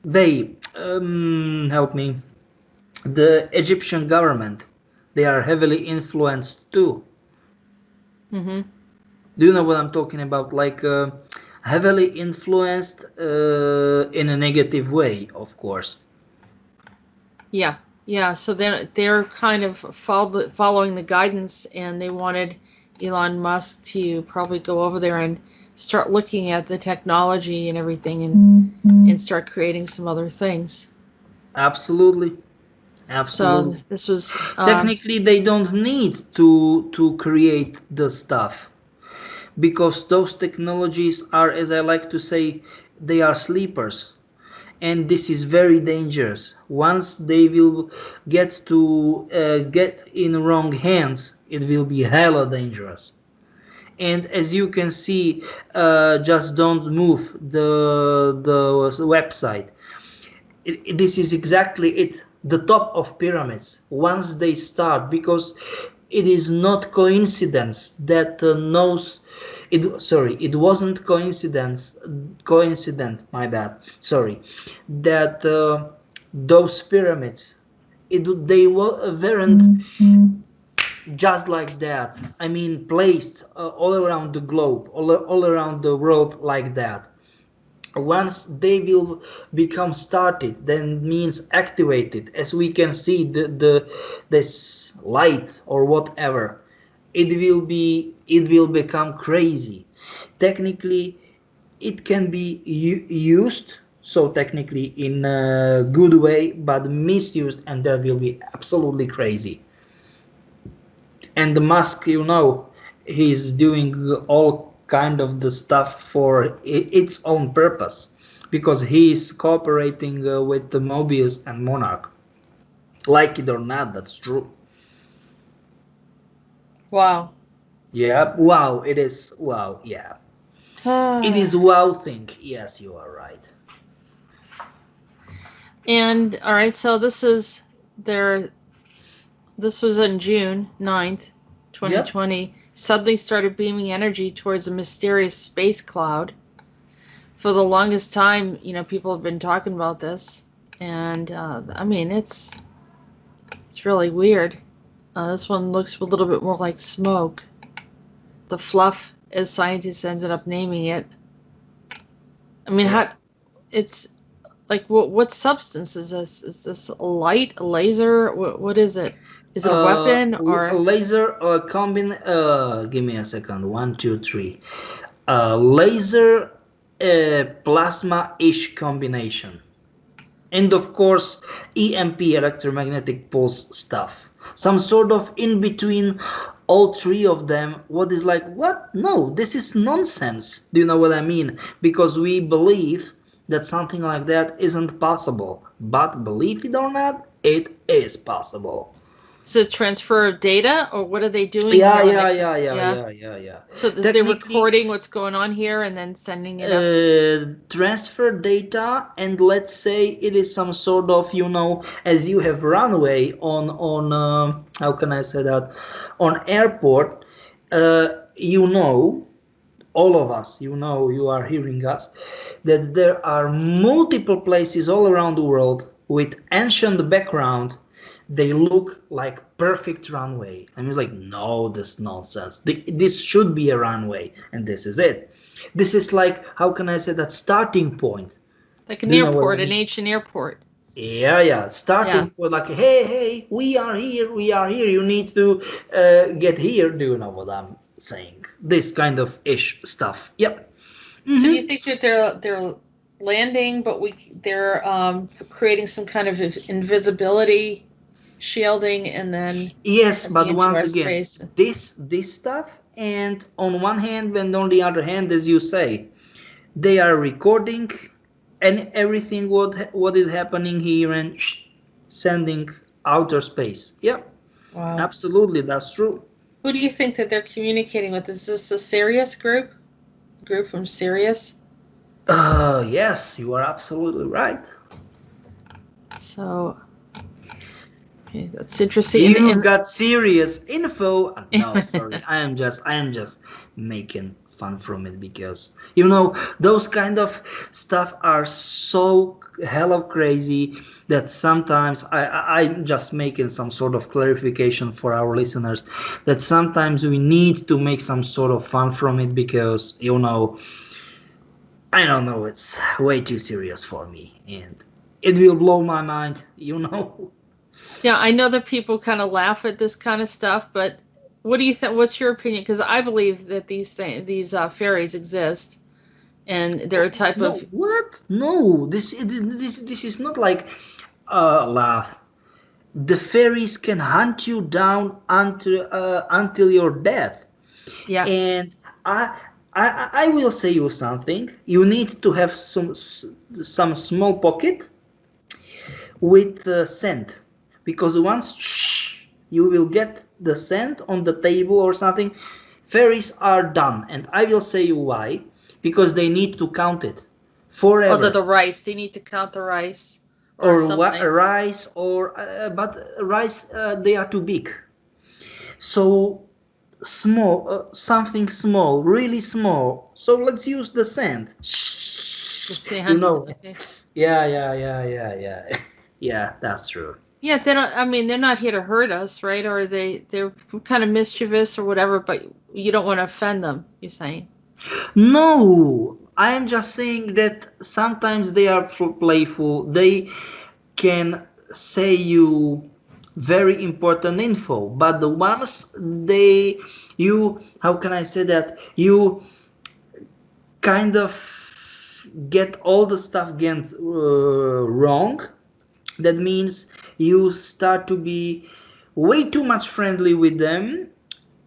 They help me. The Egyptian government, they are heavily influenced too. Mm-hmm. Do you know what I'm talking about? Like heavily influenced in a negative way, of course. Yeah. Yeah. So then they're kind of following the guidance, and they wanted Elon Musk to probably go over there and start looking at the technology and everything, and start creating some other things. Absolutely, So absolutely. this was Technically, they don't need to create the stuff because those technologies are, as I like to say, they are sleepers, and this is very dangerous. Once they will get in wrong hands, it will be hella dangerous. And as you can see, just don't move the website. This is exactly it, the top of pyramids once they start, because it is not coincidence that knows it. Sorry, it wasn't coincident, my bad, sorry, that those pyramids, weren't just like that. I mean, placed all around the globe, all around the world like that. Once they will become started, then means activated, as we can see the this light or whatever, it will become crazy. Technically, it can be used, so technically in a good way, but misused, and that will be absolutely crazy. And the Musk, you know, he's doing all kind of the stuff for its own purpose, because he's cooperating with the Mobius and Monarch. Like it or not, that's true. wow. Yeah, wow, it is, wow, yeah. It is wow thing, yes, you are right. And all right, so this is their this was on June 9th, 2020, suddenly started beaming energy towards a mysterious space cloud. For the longest time, people have been talking about this. And, I mean, it's really weird. This one looks a little bit more like smoke. The fluff, as scientists ended up naming it. I mean, it's like, what substance is this? Is this a light, a laser? What is it? Is it a weapon or a laser or give me a second. 1, 2, 3. Laser, plasma-ish combination, and of course EMP, electromagnetic pulse stuff. Some sort of in between all three of them. What is like, what? No, this is nonsense. Do you know what I mean? Because we believe that something like that isn't possible. But believe it or not, it is possible. Is it transfer of data, or what are they doing? Yeah. So they're recording what's going on here and then sending it up? Transfer data, and let's say it is some sort of, as you have runway on how can I say that, on airport, all of us, you are hearing us, that there are multiple places all around the world with ancient background. They look like perfect runway. I mean, like, no, this nonsense. This should be a runway, and this is it. This is like, how can I say that, starting point. Like an airport, an ancient airport. Yeah. Starting point, like, hey, we are here. You need to get here. Do you know what I'm saying? This kind of ish stuff. Yep. Mm-hmm. So do you think that they're landing, but they're creating some kind of invisibility shielding, and then yes, but once again, this stuff, and on one hand and on the other hand, as you say, they are recording and everything what is happening here and sending outer space. Yeah. Wow. Absolutely, that's true. Who do you think that they're communicating with? Is this a Sirius group? A group from Sirius? Yes, you are absolutely right. So okay, that's interesting. You've got serious info. No, sorry, I am just making fun from it, because those kind of stuff are so hella crazy that sometimes I'm just making some sort of clarification for our listeners, that sometimes we need to make some sort of fun from it, because I don't know, it's way too serious for me, and it will blow my mind. Yeah, I know that people kind of laugh at this kind of stuff, but what do you think? What's your opinion? Because I believe that these fairies exist, and they're a type of what? No, this is not like laugh. The fairies can hunt you down until your death. Yeah, and I will say you something. You need to have some small pocket with scent. Because once you will get the scent on the table or something, fairies are done. And I will say you why. Because they need to count it forever. Oh, the rice. They need to count the rice. Or something. Rice, but rice, they are too big. So small, something small, really small. So let's use the scent. The sand. Okay. Yeah. Yeah, that's true. Yeah, they're not here to hurt us, right? Or they're kind of mischievous or whatever, but you don't want to offend them, you're saying? No, I am just saying that sometimes they are playful. They can say you very important info, but the ones how can I say that, you kind of get all the stuff wrong. That means you start to be way too much friendly with them.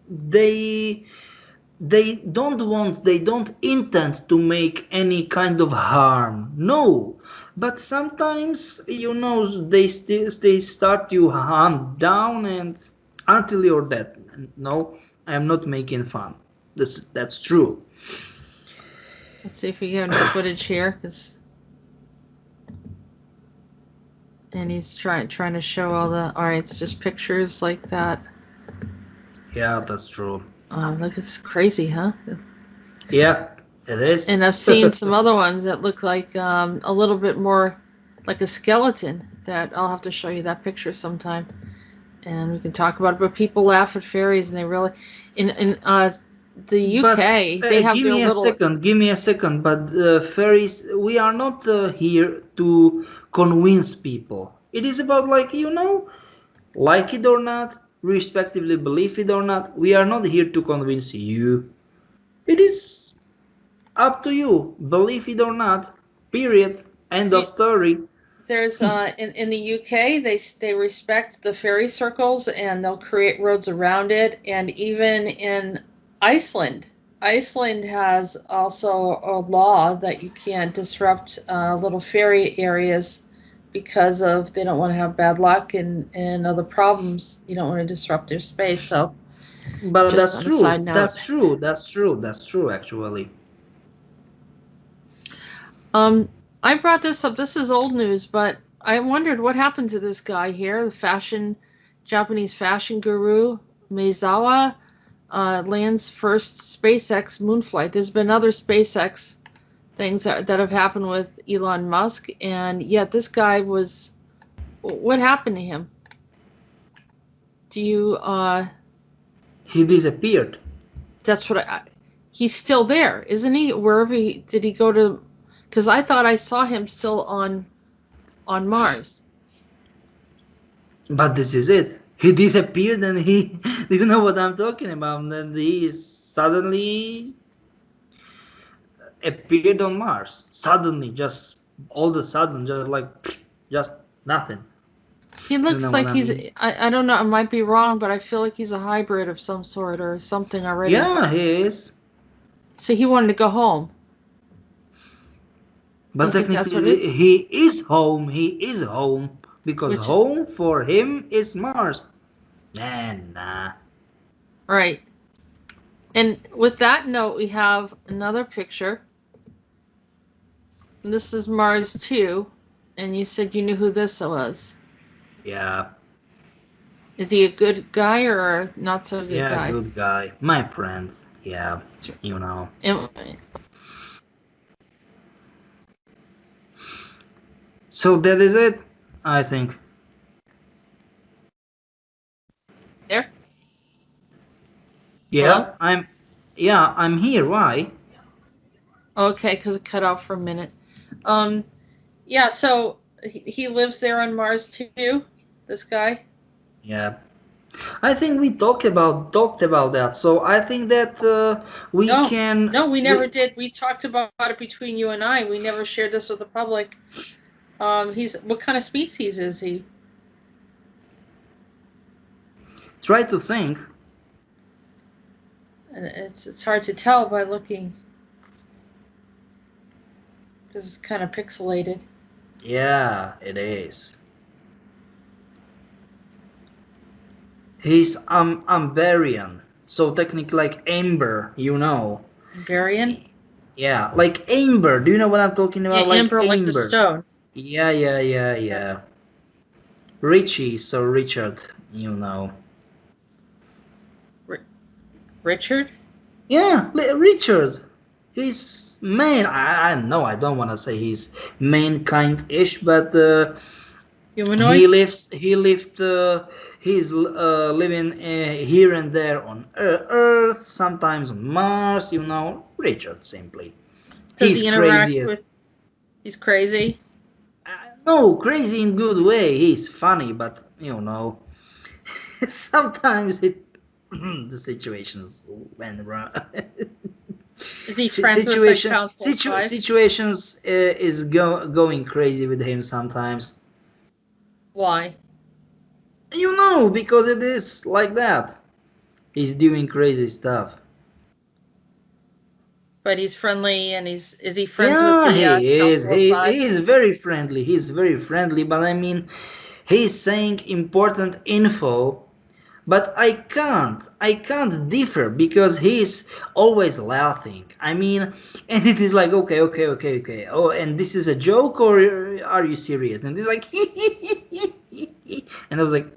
They don't intend to make any kind of harm. No, but sometimes they start you hunt down and until you're dead. No, I am not making fun. That's true. Let's see if we get any footage here, because And he's trying to show all the. All right, it's just pictures like that. Yeah, that's true. Look, it's crazy, huh? Yeah, it is. And I've seen some other ones that look like a little bit more like a skeleton. That I'll have to show you that picture sometime, and we can talk about it. But people laugh at fairies, and they really in the UK But they have give their me a little. second, give me a second. But fairies, we are not here to convince people. It is about, like, like it or not, respectively believe it or not. We are not here to convince you. It is up to you, believe it or not. Period. End of story. There's in the UK they respect the fairy circles and they'll create roads around it, and even in Iceland has also a law that you can't disrupt little fairy areas because of they don't want to have bad luck and other problems. You don't want to disrupt their space. So But just that's on a side true. note. That's true. That's true. That's true, actually. I brought this up. This is old news, but I wondered what happened to this guy here, the Japanese fashion guru, Maezawa, lands first SpaceX moon flight. There's been other SpaceX things that have happened with Elon Musk, and yet this guy was. What happened to him? Do you? He disappeared. That's what he's still there, isn't he? Wherever did he go to? Because I thought I saw him still on Mars. But this is it. He disappeared and he... Do you know what I'm talking about? And he suddenly appeared on Mars. Suddenly, just all of a sudden, just like, just nothing. He looks like he's... I don't know, I might be wrong, but I feel like he's a hybrid of some sort or something already. Yeah, he is. So he wanted to go home. But technically, he is home. He is home. Because home for him is Mars. Nah. Right. And with that note, we have another picture. This is Mars 2. And you said you knew who this was. Yeah. Is he a good guy or a not so good guy? Yeah, good guy. My friend. Yeah, you know. So that is it, I think. There? Yeah, hello? I'm here. Why? Okay, because it cut off for a minute. Yeah, so he lives there on Mars too, this guy? Yeah. I think we talked about that. So I think that we can... No, we never did. We talked about it between you and I. We never shared this with the public. What kind of species is he? Try to think. It's hard to tell by looking. Because it's kind of pixelated. Yeah, it is. He's Amberian, so technically like amber, you know. Amberian? Yeah, like amber. Do you know what I'm talking about? Yeah, like amber, like the stone. Yeah. Richie, so Richard, you know. Richard? Yeah, Richard. He's main. I know. I don't want to say he's mankind-ish, but humanoid. He's living here and there on Earth, sometimes on Mars. You know, Richard simply. Does he interact with? He's crazy. No, crazy in good way. He's funny, but you know, sometimes the situations went wrong. Is he friends with the council? Situations is going crazy with him sometimes. Why? You know, because it is like that. He's doing crazy stuff. But he's friendly, and is he friends with the he is. He's very friendly. He's very friendly, but I mean, he's saying important info But I can't differ because he's always laughing. I mean, and it is like, okay. Oh, and this is a joke, or are you serious? And it's like, and I was like,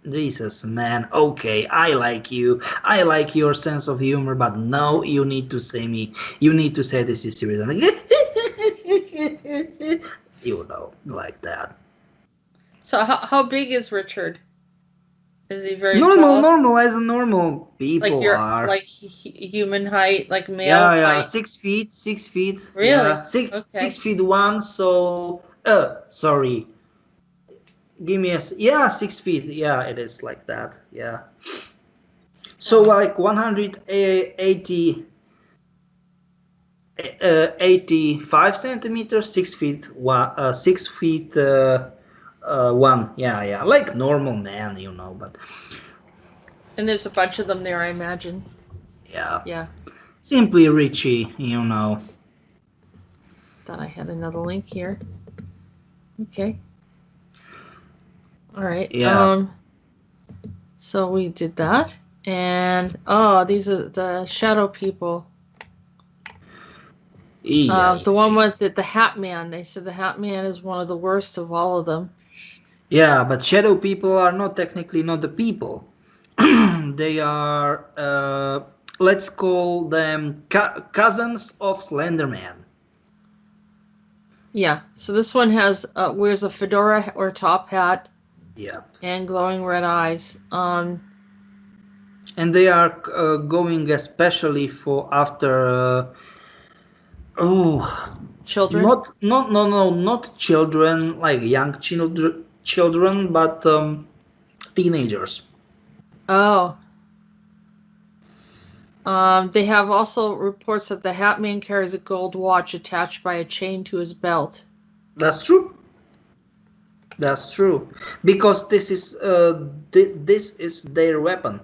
Jesus, man. Okay, I like you. I like your sense of humor, but no, you need to say me. You need to say this is serious. And like, like that. So how big is Richard? Is he very Normal, tall? normal, as normal Like people your are. human height, like male Yeah, height? 6 feet, 6 feet. Yeah, Really? six Okay. feet one. So, sorry. Give me yeah, 6 feet. Yeah, it is like that. Yeah. So Wow. like 180, 85 centimeters, 6 feet. 6 feet. One. Yeah. Like normal man, But And there's a bunch of them there, I imagine. yeah, Yeah. simply Richie. Thought I had another link here. Okay. All right. Yeah. So we did that, and oh, these are the shadow people. Yeah. The one with the Hat Man. They said the Hat Man is one of the worst of all of them. Yeah, but shadow people are not technically not the people. They are, let's call them cousins of Slenderman. Yeah. So this one wears a fedora or top hat. Yep. And glowing red eyes. And they are going especially for after. Children. Not children like young children, but teenagers. Oh. They have also reports that the Hat Man carries a gold watch attached by a chain to his belt. That's true. That's true, because this is their weapon.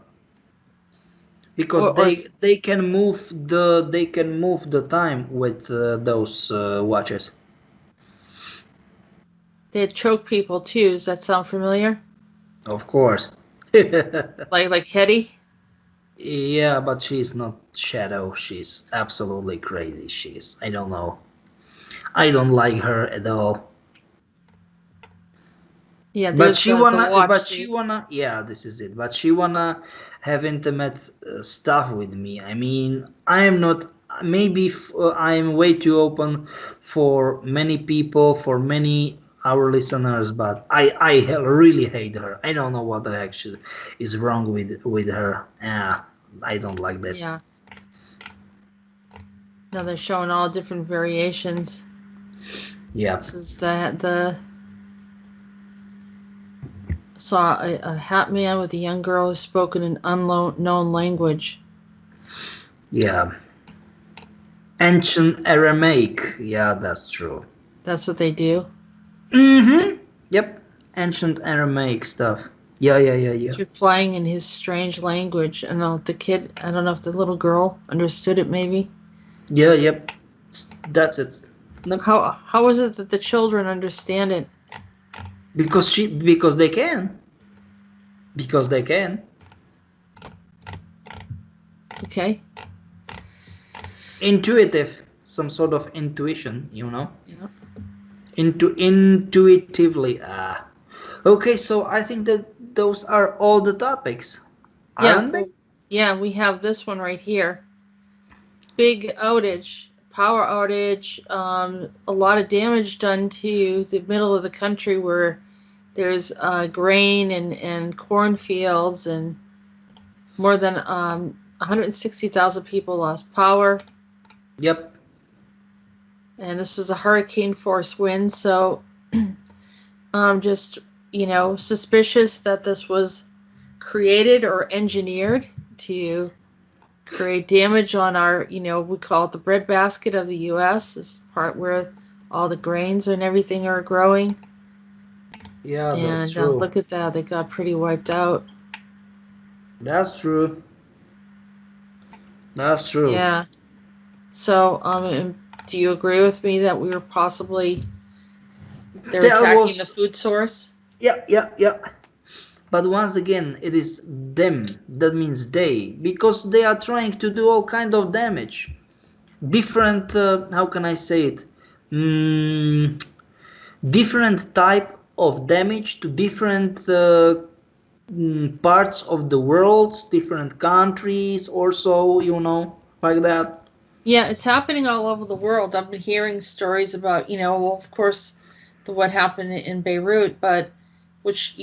Because they can move the time with those watches. They choke people too. Does that sound familiar? Of course. like Hetty? Yeah, but she's not Shadow. She's absolutely crazy. I don't know. I don't like her at all. Yeah, But she watch. yeah, this is it. But she wanna have intimate stuff with me. I mean, I am not. Maybe I'm way too open for many people, for many our listeners, but I really hate her. I don't know what the heck is wrong with her. Yeah, I don't like this. Yeah. Now they're showing all different variations. Yeah. This is the saw a Hat Man with a young girl who spoke in an unknown language. Yeah. Ancient Aramaic. Yeah, that's true. That's what they do? Mm-hmm. Yep. Ancient Aramaic stuff. Yeah. Replying in his strange language. I don't know if the kid, I don't know if the little girl understood it maybe. Yeah, yep. That's it. Nope. How is it that the children understand it? Because they can. Because they can. Okay. Intuitive. Some sort of intuition, Yeah. Intuitively. Okay, so I think that those are all the topics. Aren't they? Yeah, we have this one right here. Big outage. Power outage. A lot of damage done to the middle of the country where there's grain and cornfields, and more than 160,000 people lost power. Yep. And this is a hurricane force wind, so I'm just, suspicious that this was created or engineered to create damage on our, we call it the breadbasket of the U.S. This part where all the grains and everything are growing. Yeah, that's true. Look at that. They got pretty wiped out. That's true. That's true. Yeah. So, do you agree with me that we were possibly... They're attacking the food source? Yeah. But once again, it is them. That means they, because they are trying to do all kind of damage. Different, how can I say it? Different type of damage to different parts of the world, different countries, or so, like that. Yeah, it's happening all over the world. I've been hearing stories about, well, of course, what happened in Beirut, but which,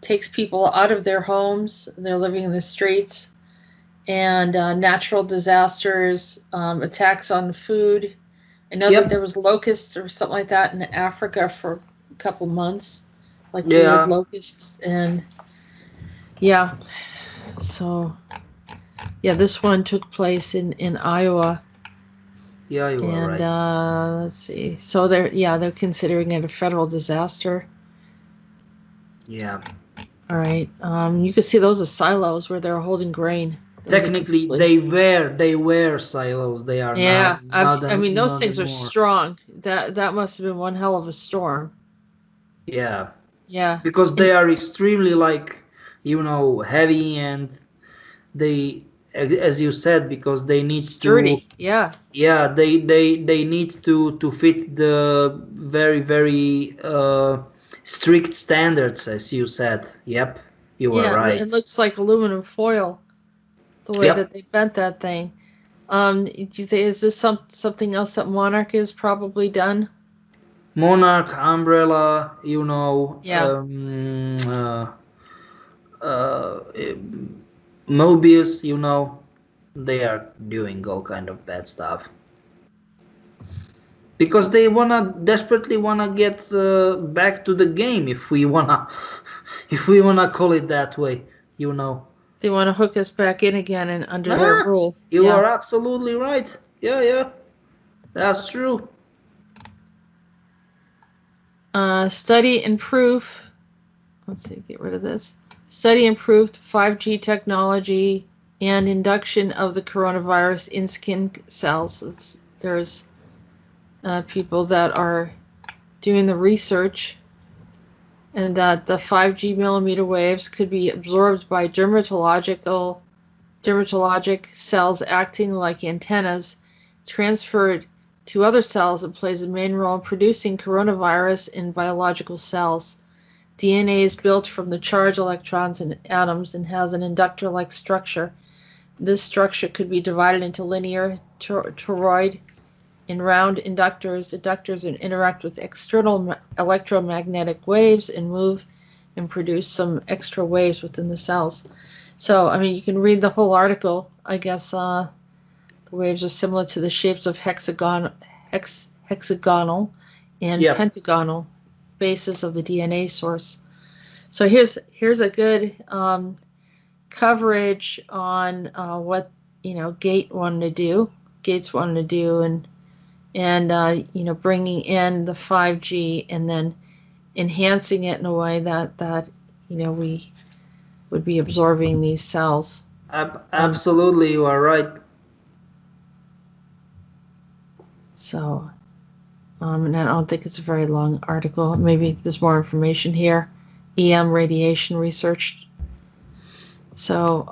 takes people out of their homes. They're living in the streets, and natural disasters, attacks on food. I know that there was locusts or something like that in Africa for a couple months, like weird locusts. And yeah, so yeah, this one took place in Iowa. Yeah, you are right. And let's see. So they're considering it a federal disaster. Yeah. All right. You can see those are silos where they're holding grain. Technically, they were silos. They are not. I mean, those things are strong. That must have been one hell of a storm. Yeah. Yeah. Because they are extremely heavy, and they, as you said, because they need sturdy. Yeah, they need to fit the very, very strict standards, as you said. Yep, you are right. It looks like aluminum foil, the way that they bent that thing. Do you think, is this something else that Monarch has probably done? Monarch, Umbrella, Mobius, they are doing all kind of bad stuff. Because they desperately wanna get back to the game, if we wanna call it that way, They want to hook us back in again and under their rule. You are absolutely right. Yeah, that's true. Study and proof. Let's see, get rid of this. Study and proof 5G technology and induction of the coronavirus in skin cells. There's people that are doing the research, and that the 5G millimeter waves could be absorbed by dermatologic cells acting like antennas, transferred to other cells, and plays a main role in producing coronavirus in biological cells. DNA is built from the charged electrons in atoms and has an inductor-like structure. This structure could be divided into linear, toroid, and round inductors. Inductors interact with external electromagnetic waves and move and produce some extra waves within the cells. So, I mean, you can read the whole article. I guess the waves are similar to the shapes of hexagonal and pentagonal bases of the DNA source. So here's a good coverage on what Gates wanted to do, and bringing in the 5G and then enhancing it in a way that we would be absorbing these cells. Absolutely, you are right. So, and I don't think it's a very long article. Maybe there's more information here. EM radiation research. So,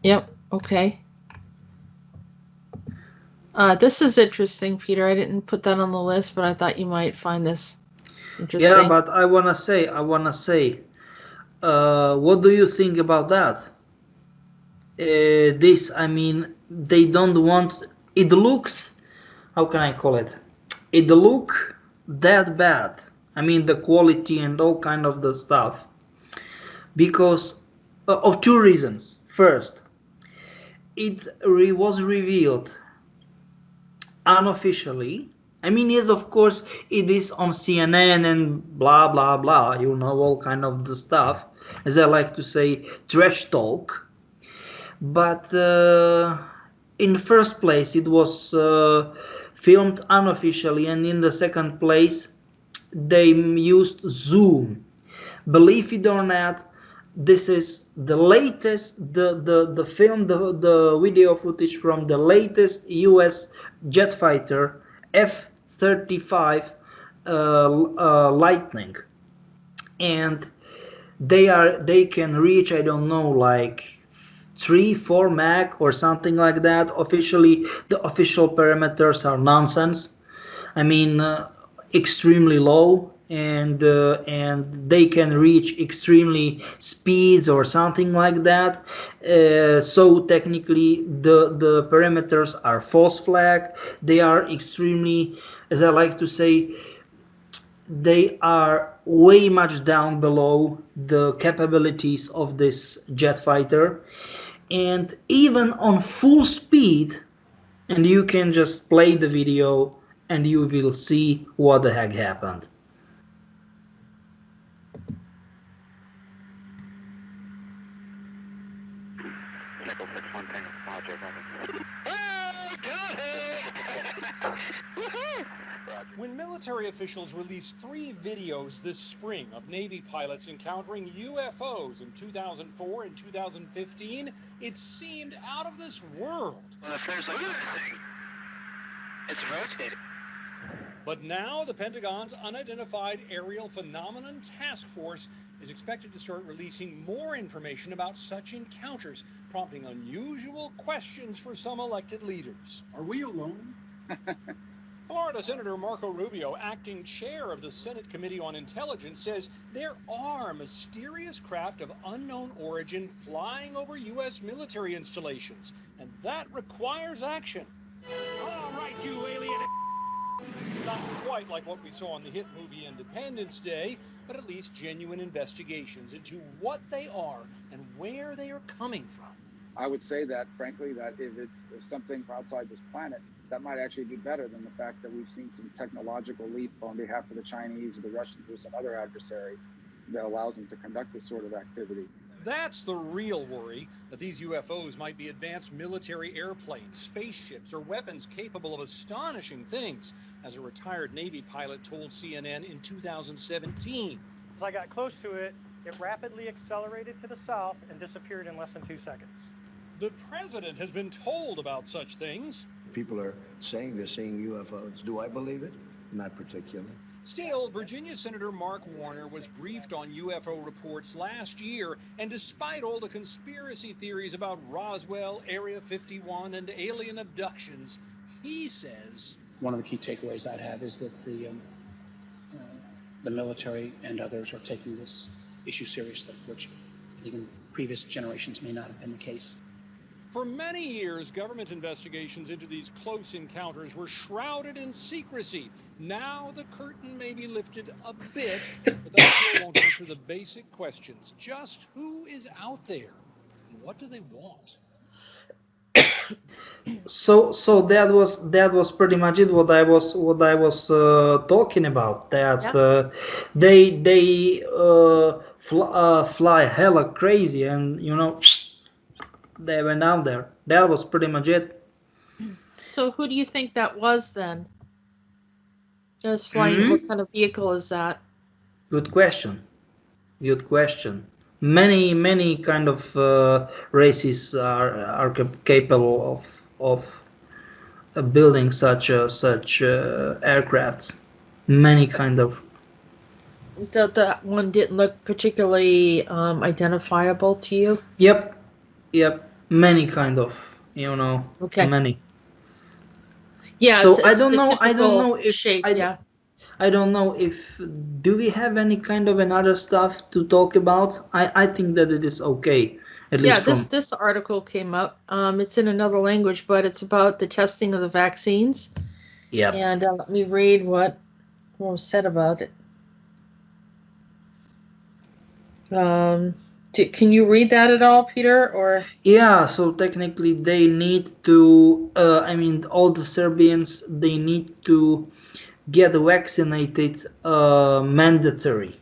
yep, okay. This is interesting, Peter. I didn't put that on the list, but I thought you might find this interesting. Yeah, but I wanna say, what do you think about that? I mean, they don't want. It looks, how can I call it? It look that bad. I mean, the quality and all kind of the stuff, because of two reasons. First, it was revealed unofficially. I mean, yes, of course, it is on CNN and blah blah blah. All kind of the stuff, as I like to say, trash talk. But in the first place, it was filmed unofficially, and in the second place, they used Zoom. Believe it or not, this is the latest, the film, the video footage from the latest US jet fighter F-35 Lightning. And they can reach, I don't know, like 3-4 Mach or something like that. Officially, the official parameters are nonsense. I mean, extremely low, and they can reach extremely speeds or something like that. So technically, the parameters are false flag. They are extremely, as I like to say, they are way much down below the capabilities of this jet fighter, and even on full speed, and you can just play the video and you will see what the heck happened. When military officials released 3 videos this spring of Navy pilots encountering UFOs in 2004 and 2015, it seemed out of this world. Well, it appears like anything. It's rotating. But now the Pentagon's Unidentified Aerial Phenomenon Task Force is expected to start releasing more information about such encounters, prompting unusual questions for some elected leaders. Are we alone? Florida Senator Marco Rubio, acting chair of the Senate Committee on Intelligence, says there are mysterious craft of unknown origin flying over U.S. military installations, and that requires action. All right, you alien. Not quite like what we saw in the hit movie Independence Day, but at least genuine investigations into what they are and where they are coming from. I would say that, frankly, that if something outside this planet, that might actually be better than the fact that we've seen some technological leap on behalf of the Chinese or the Russians or some other adversary that allows them to conduct this sort of activity. That's the real worry, that these UFOs might be advanced military airplanes, spaceships, or weapons capable of astonishing things, as a retired Navy pilot told CNN in 2017. As I got close to it, it rapidly accelerated to the south and disappeared in less than 2 seconds. The president has been told about such things. People are saying they're seeing UFOs. Do I believe it? Not particularly. Still, Virginia Senator Mark Warner was briefed on UFO reports last year, and despite all the conspiracy theories about Roswell, Area 51, and alien abductions, he says, one of the key takeaways I'd have is that the military and others are taking this issue seriously, which I think in previous generations may not have been the case. For many years, government investigations into these close encounters were shrouded in secrecy. Now the curtain may be lifted a bit, but that still won't answer the basic questions. Just who is out there, and what do they want? So that was pretty much it. What I was talking about. That they fly hella crazy, and they went out there. That was pretty much it. So who do you think that was then? Just flying. What kind of vehicle is that? Good question. Many kind of races are capable of building such aircrafts. Many kind of. That one didn't look particularly identifiable to you? Yep. Many kind of, Okay. Many. Yeah. So it's I don't know if shape. I don't know if do we have any kind of another stuff to talk about. I think that it is okay. At least this article came up. It's in another language, but it's about the testing of the vaccines. Yeah. And let me read what was said about it. Can you read that at all, Peter? Or yeah, so technically they need to. All the Serbians, they need to get vaccinated, mandatory,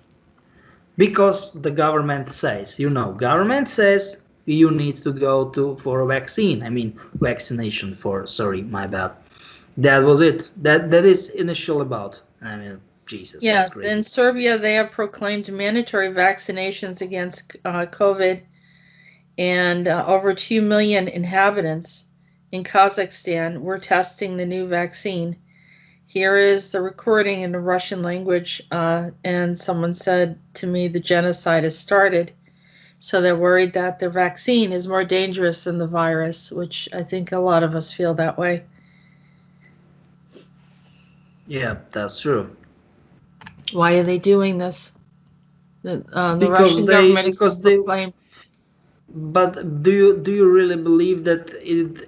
because the government says, government says you need to go for a vaccine. Vaccination for. Sorry, my bad. That was it. That is initial about. Jesus. Yeah, in Serbia, they have proclaimed mandatory vaccinations against COVID, and over 2 million inhabitants in Kazakhstan were testing the new vaccine. Here is the recording in the Russian language, and someone said to me the genocide has started. So they're worried that the vaccine is more dangerous than the virus, which I think a lot of us feel that way. Yeah, that's true. Why are they doing this? The Because Russian government is because they. proclaimed. But do you really believe that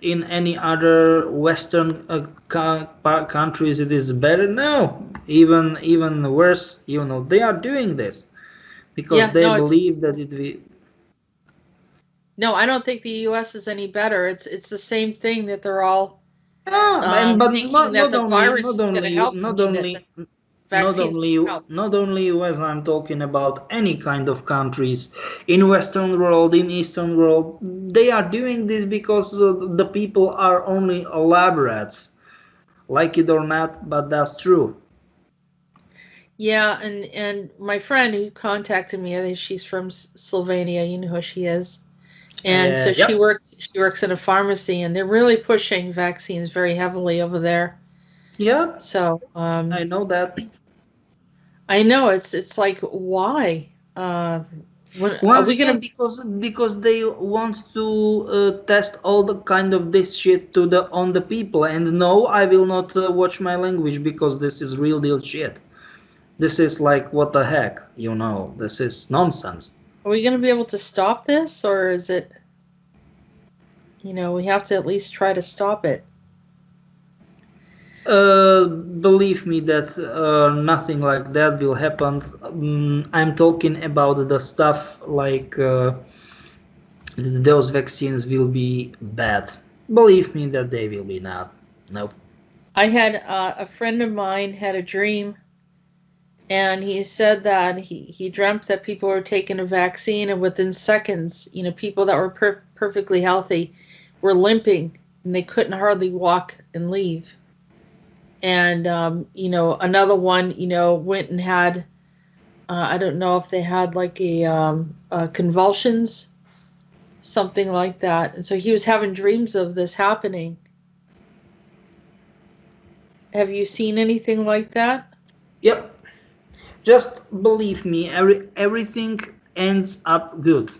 in any other Western countries it is better? No, even worse. They are doing this because Yeah, they no, it's believe that it will. no. I don't think the U.S. is any better. It's the same thing that they're all Yeah, and but thinking that not the only virus not is going to only help. I not mean that the only not vaccine's going only to help. not only US. I'm talking about any kind of countries in Western world, in Eastern world. They are doing this because the people are only lab rats, like it or not, but that's true. Yeah, and my friend who contacted me, I think she's from Slovenia. You know who she is. And so Yep. she works in a pharmacy, and they're really pushing vaccines very heavily over there. Yep. So I know that. I know it's like why? When are Once we again, gonna? because they want to test all the kind of this shit to the on the people, and no, I will not watch my language because this is real deal shit. This is like what the heck, this is nonsense. Are we gonna be able to stop this, or is it? We have to at least try to stop it. Believe me that nothing like that will happen. I'm talking about the stuff like those vaccines will be bad. Believe me that they will be not. Nope. I had a friend of mine had a dream, and he said that he dreamt that people were taking a vaccine, and within seconds, people that were perfectly healthy were limping, and they couldn't hardly walk and leave. And another one, went and had I don't know if they had like convulsions, something like that. And so he was having dreams of this happening. Have you seen anything like that? Yep. Just believe me, everything ends up good.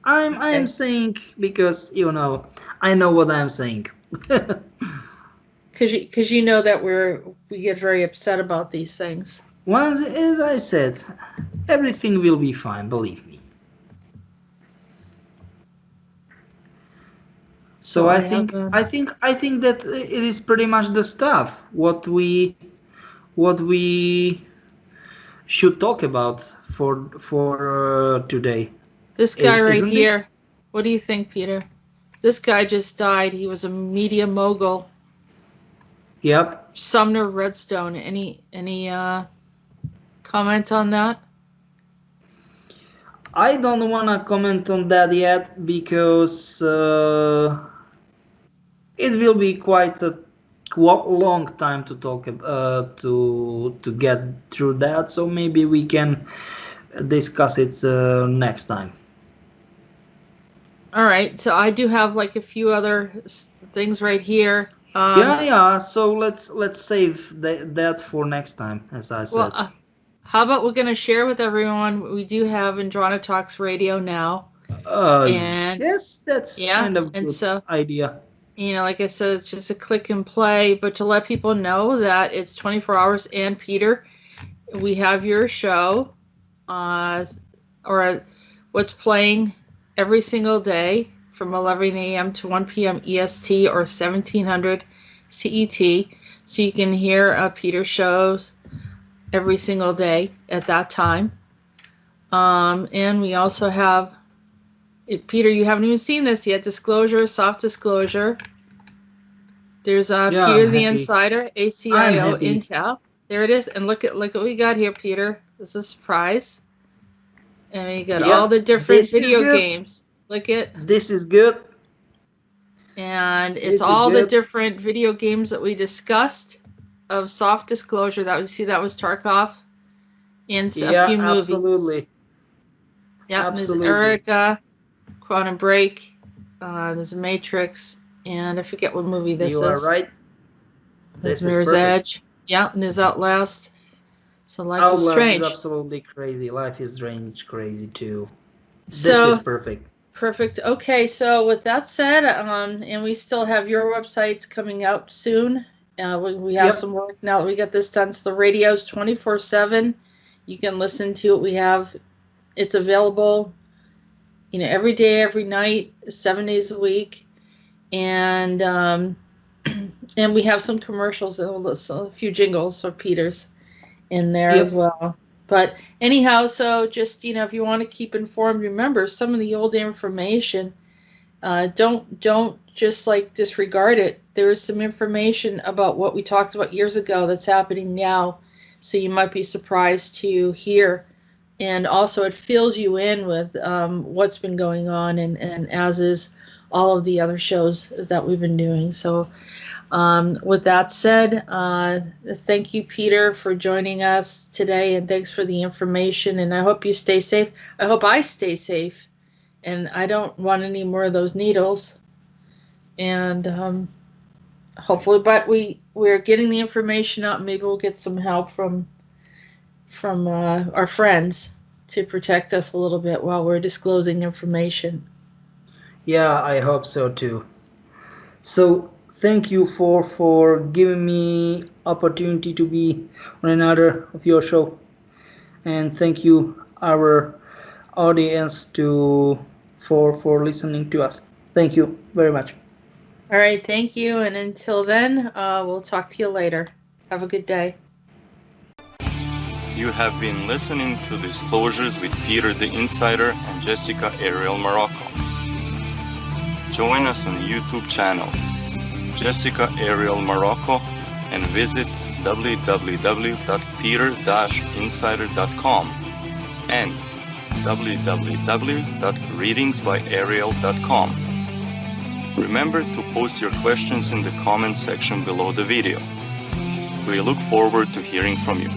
I'm Okay. saying because I know what I'm saying. Because you know that we get very upset about these things. Once, as I said, everything will be fine. Believe me. So I I have think I think I think that it is pretty much the stuff what we should talk about for today. this guy right Isn't it? here. What do you think, Peter? This guy just died. He was a media mogul. Yep. Sumner Redstone. Any comment on that? I don't wanna comment on that yet because it will be quite a long time to talk to get through that. So maybe we can discuss it next time. All right. So I do have like a few other things right here. Yeah. So let's save that for next time, as I said. Well, how about we're going to share with everyone? We do have Androna Talks Radio now. And yes, that's kind of and good so idea. like I said, it's just a click and play. But to let people know that it's 24 hours. And Peter, we have your show, or what's playing every single day from 11 a.m. to 1 p.m. EST or 1700 CET. So you can hear Peter's shows every single day at that time. And we also have, Peter, you haven't even seen this yet, Disclosure, Soft Disclosure. There's Peter the Insider, ACIO, Intel. There it is. And look what we got here, Peter. This is a surprise. And we got all the different video games. Look at this is good. And it's all the different video games that we discussed of Soft Disclosure. That was Tarkov, and a few movies. Absolutely. Yeah, there's Erica, Quantum Break, there's Matrix, and I forget what movie this is. You are right. There's Mirror's Edge. Yeah, and there's Outlast. So Life is Outlast Strange. is absolutely crazy. Life is Strange crazy too. This So is perfect. perfect. Okay, so with that said, and we still have your websites coming out soon. We have Yep. some work now that we get this done. So the radio's 24/7. You can listen to it. We have it's available, every day, every night, 7 days a week, and and we have some commercials, a few jingles for Peters in there Yep. as well. But anyhow, so just if you want to keep informed, remember some of the old information. Don't just disregard it. There is some information about what we talked about years ago that's happening now, so you might be surprised to hear. And also, it fills you in with what's been going on, and as is all of the other shows that we've been doing. So, with that said, thank you, Peter, for joining us today, and thanks for the information. And I hope you stay safe. I hope I stay safe, and I don't want any more of those needles. And hopefully, but we're getting the information out. Maybe we'll get some help from our friends to protect us a little bit while we're disclosing information. Yeah, I hope so too. So thank you for giving me opportunity to be on another of your show, and thank you our audience for listening to us. Thank you very much. All right, thank you, and until then, we'll talk to you later. Have a good day. You have been listening to Disclosures with Peter the Insider and Jessica Ariel Morocco. Join us on YouTube channel Jessica Ariel Morocco and visit www.peter-insider.com and www.readingsbyariel.com. Remember to post your questions in the comment section below the video. We look forward to hearing from you.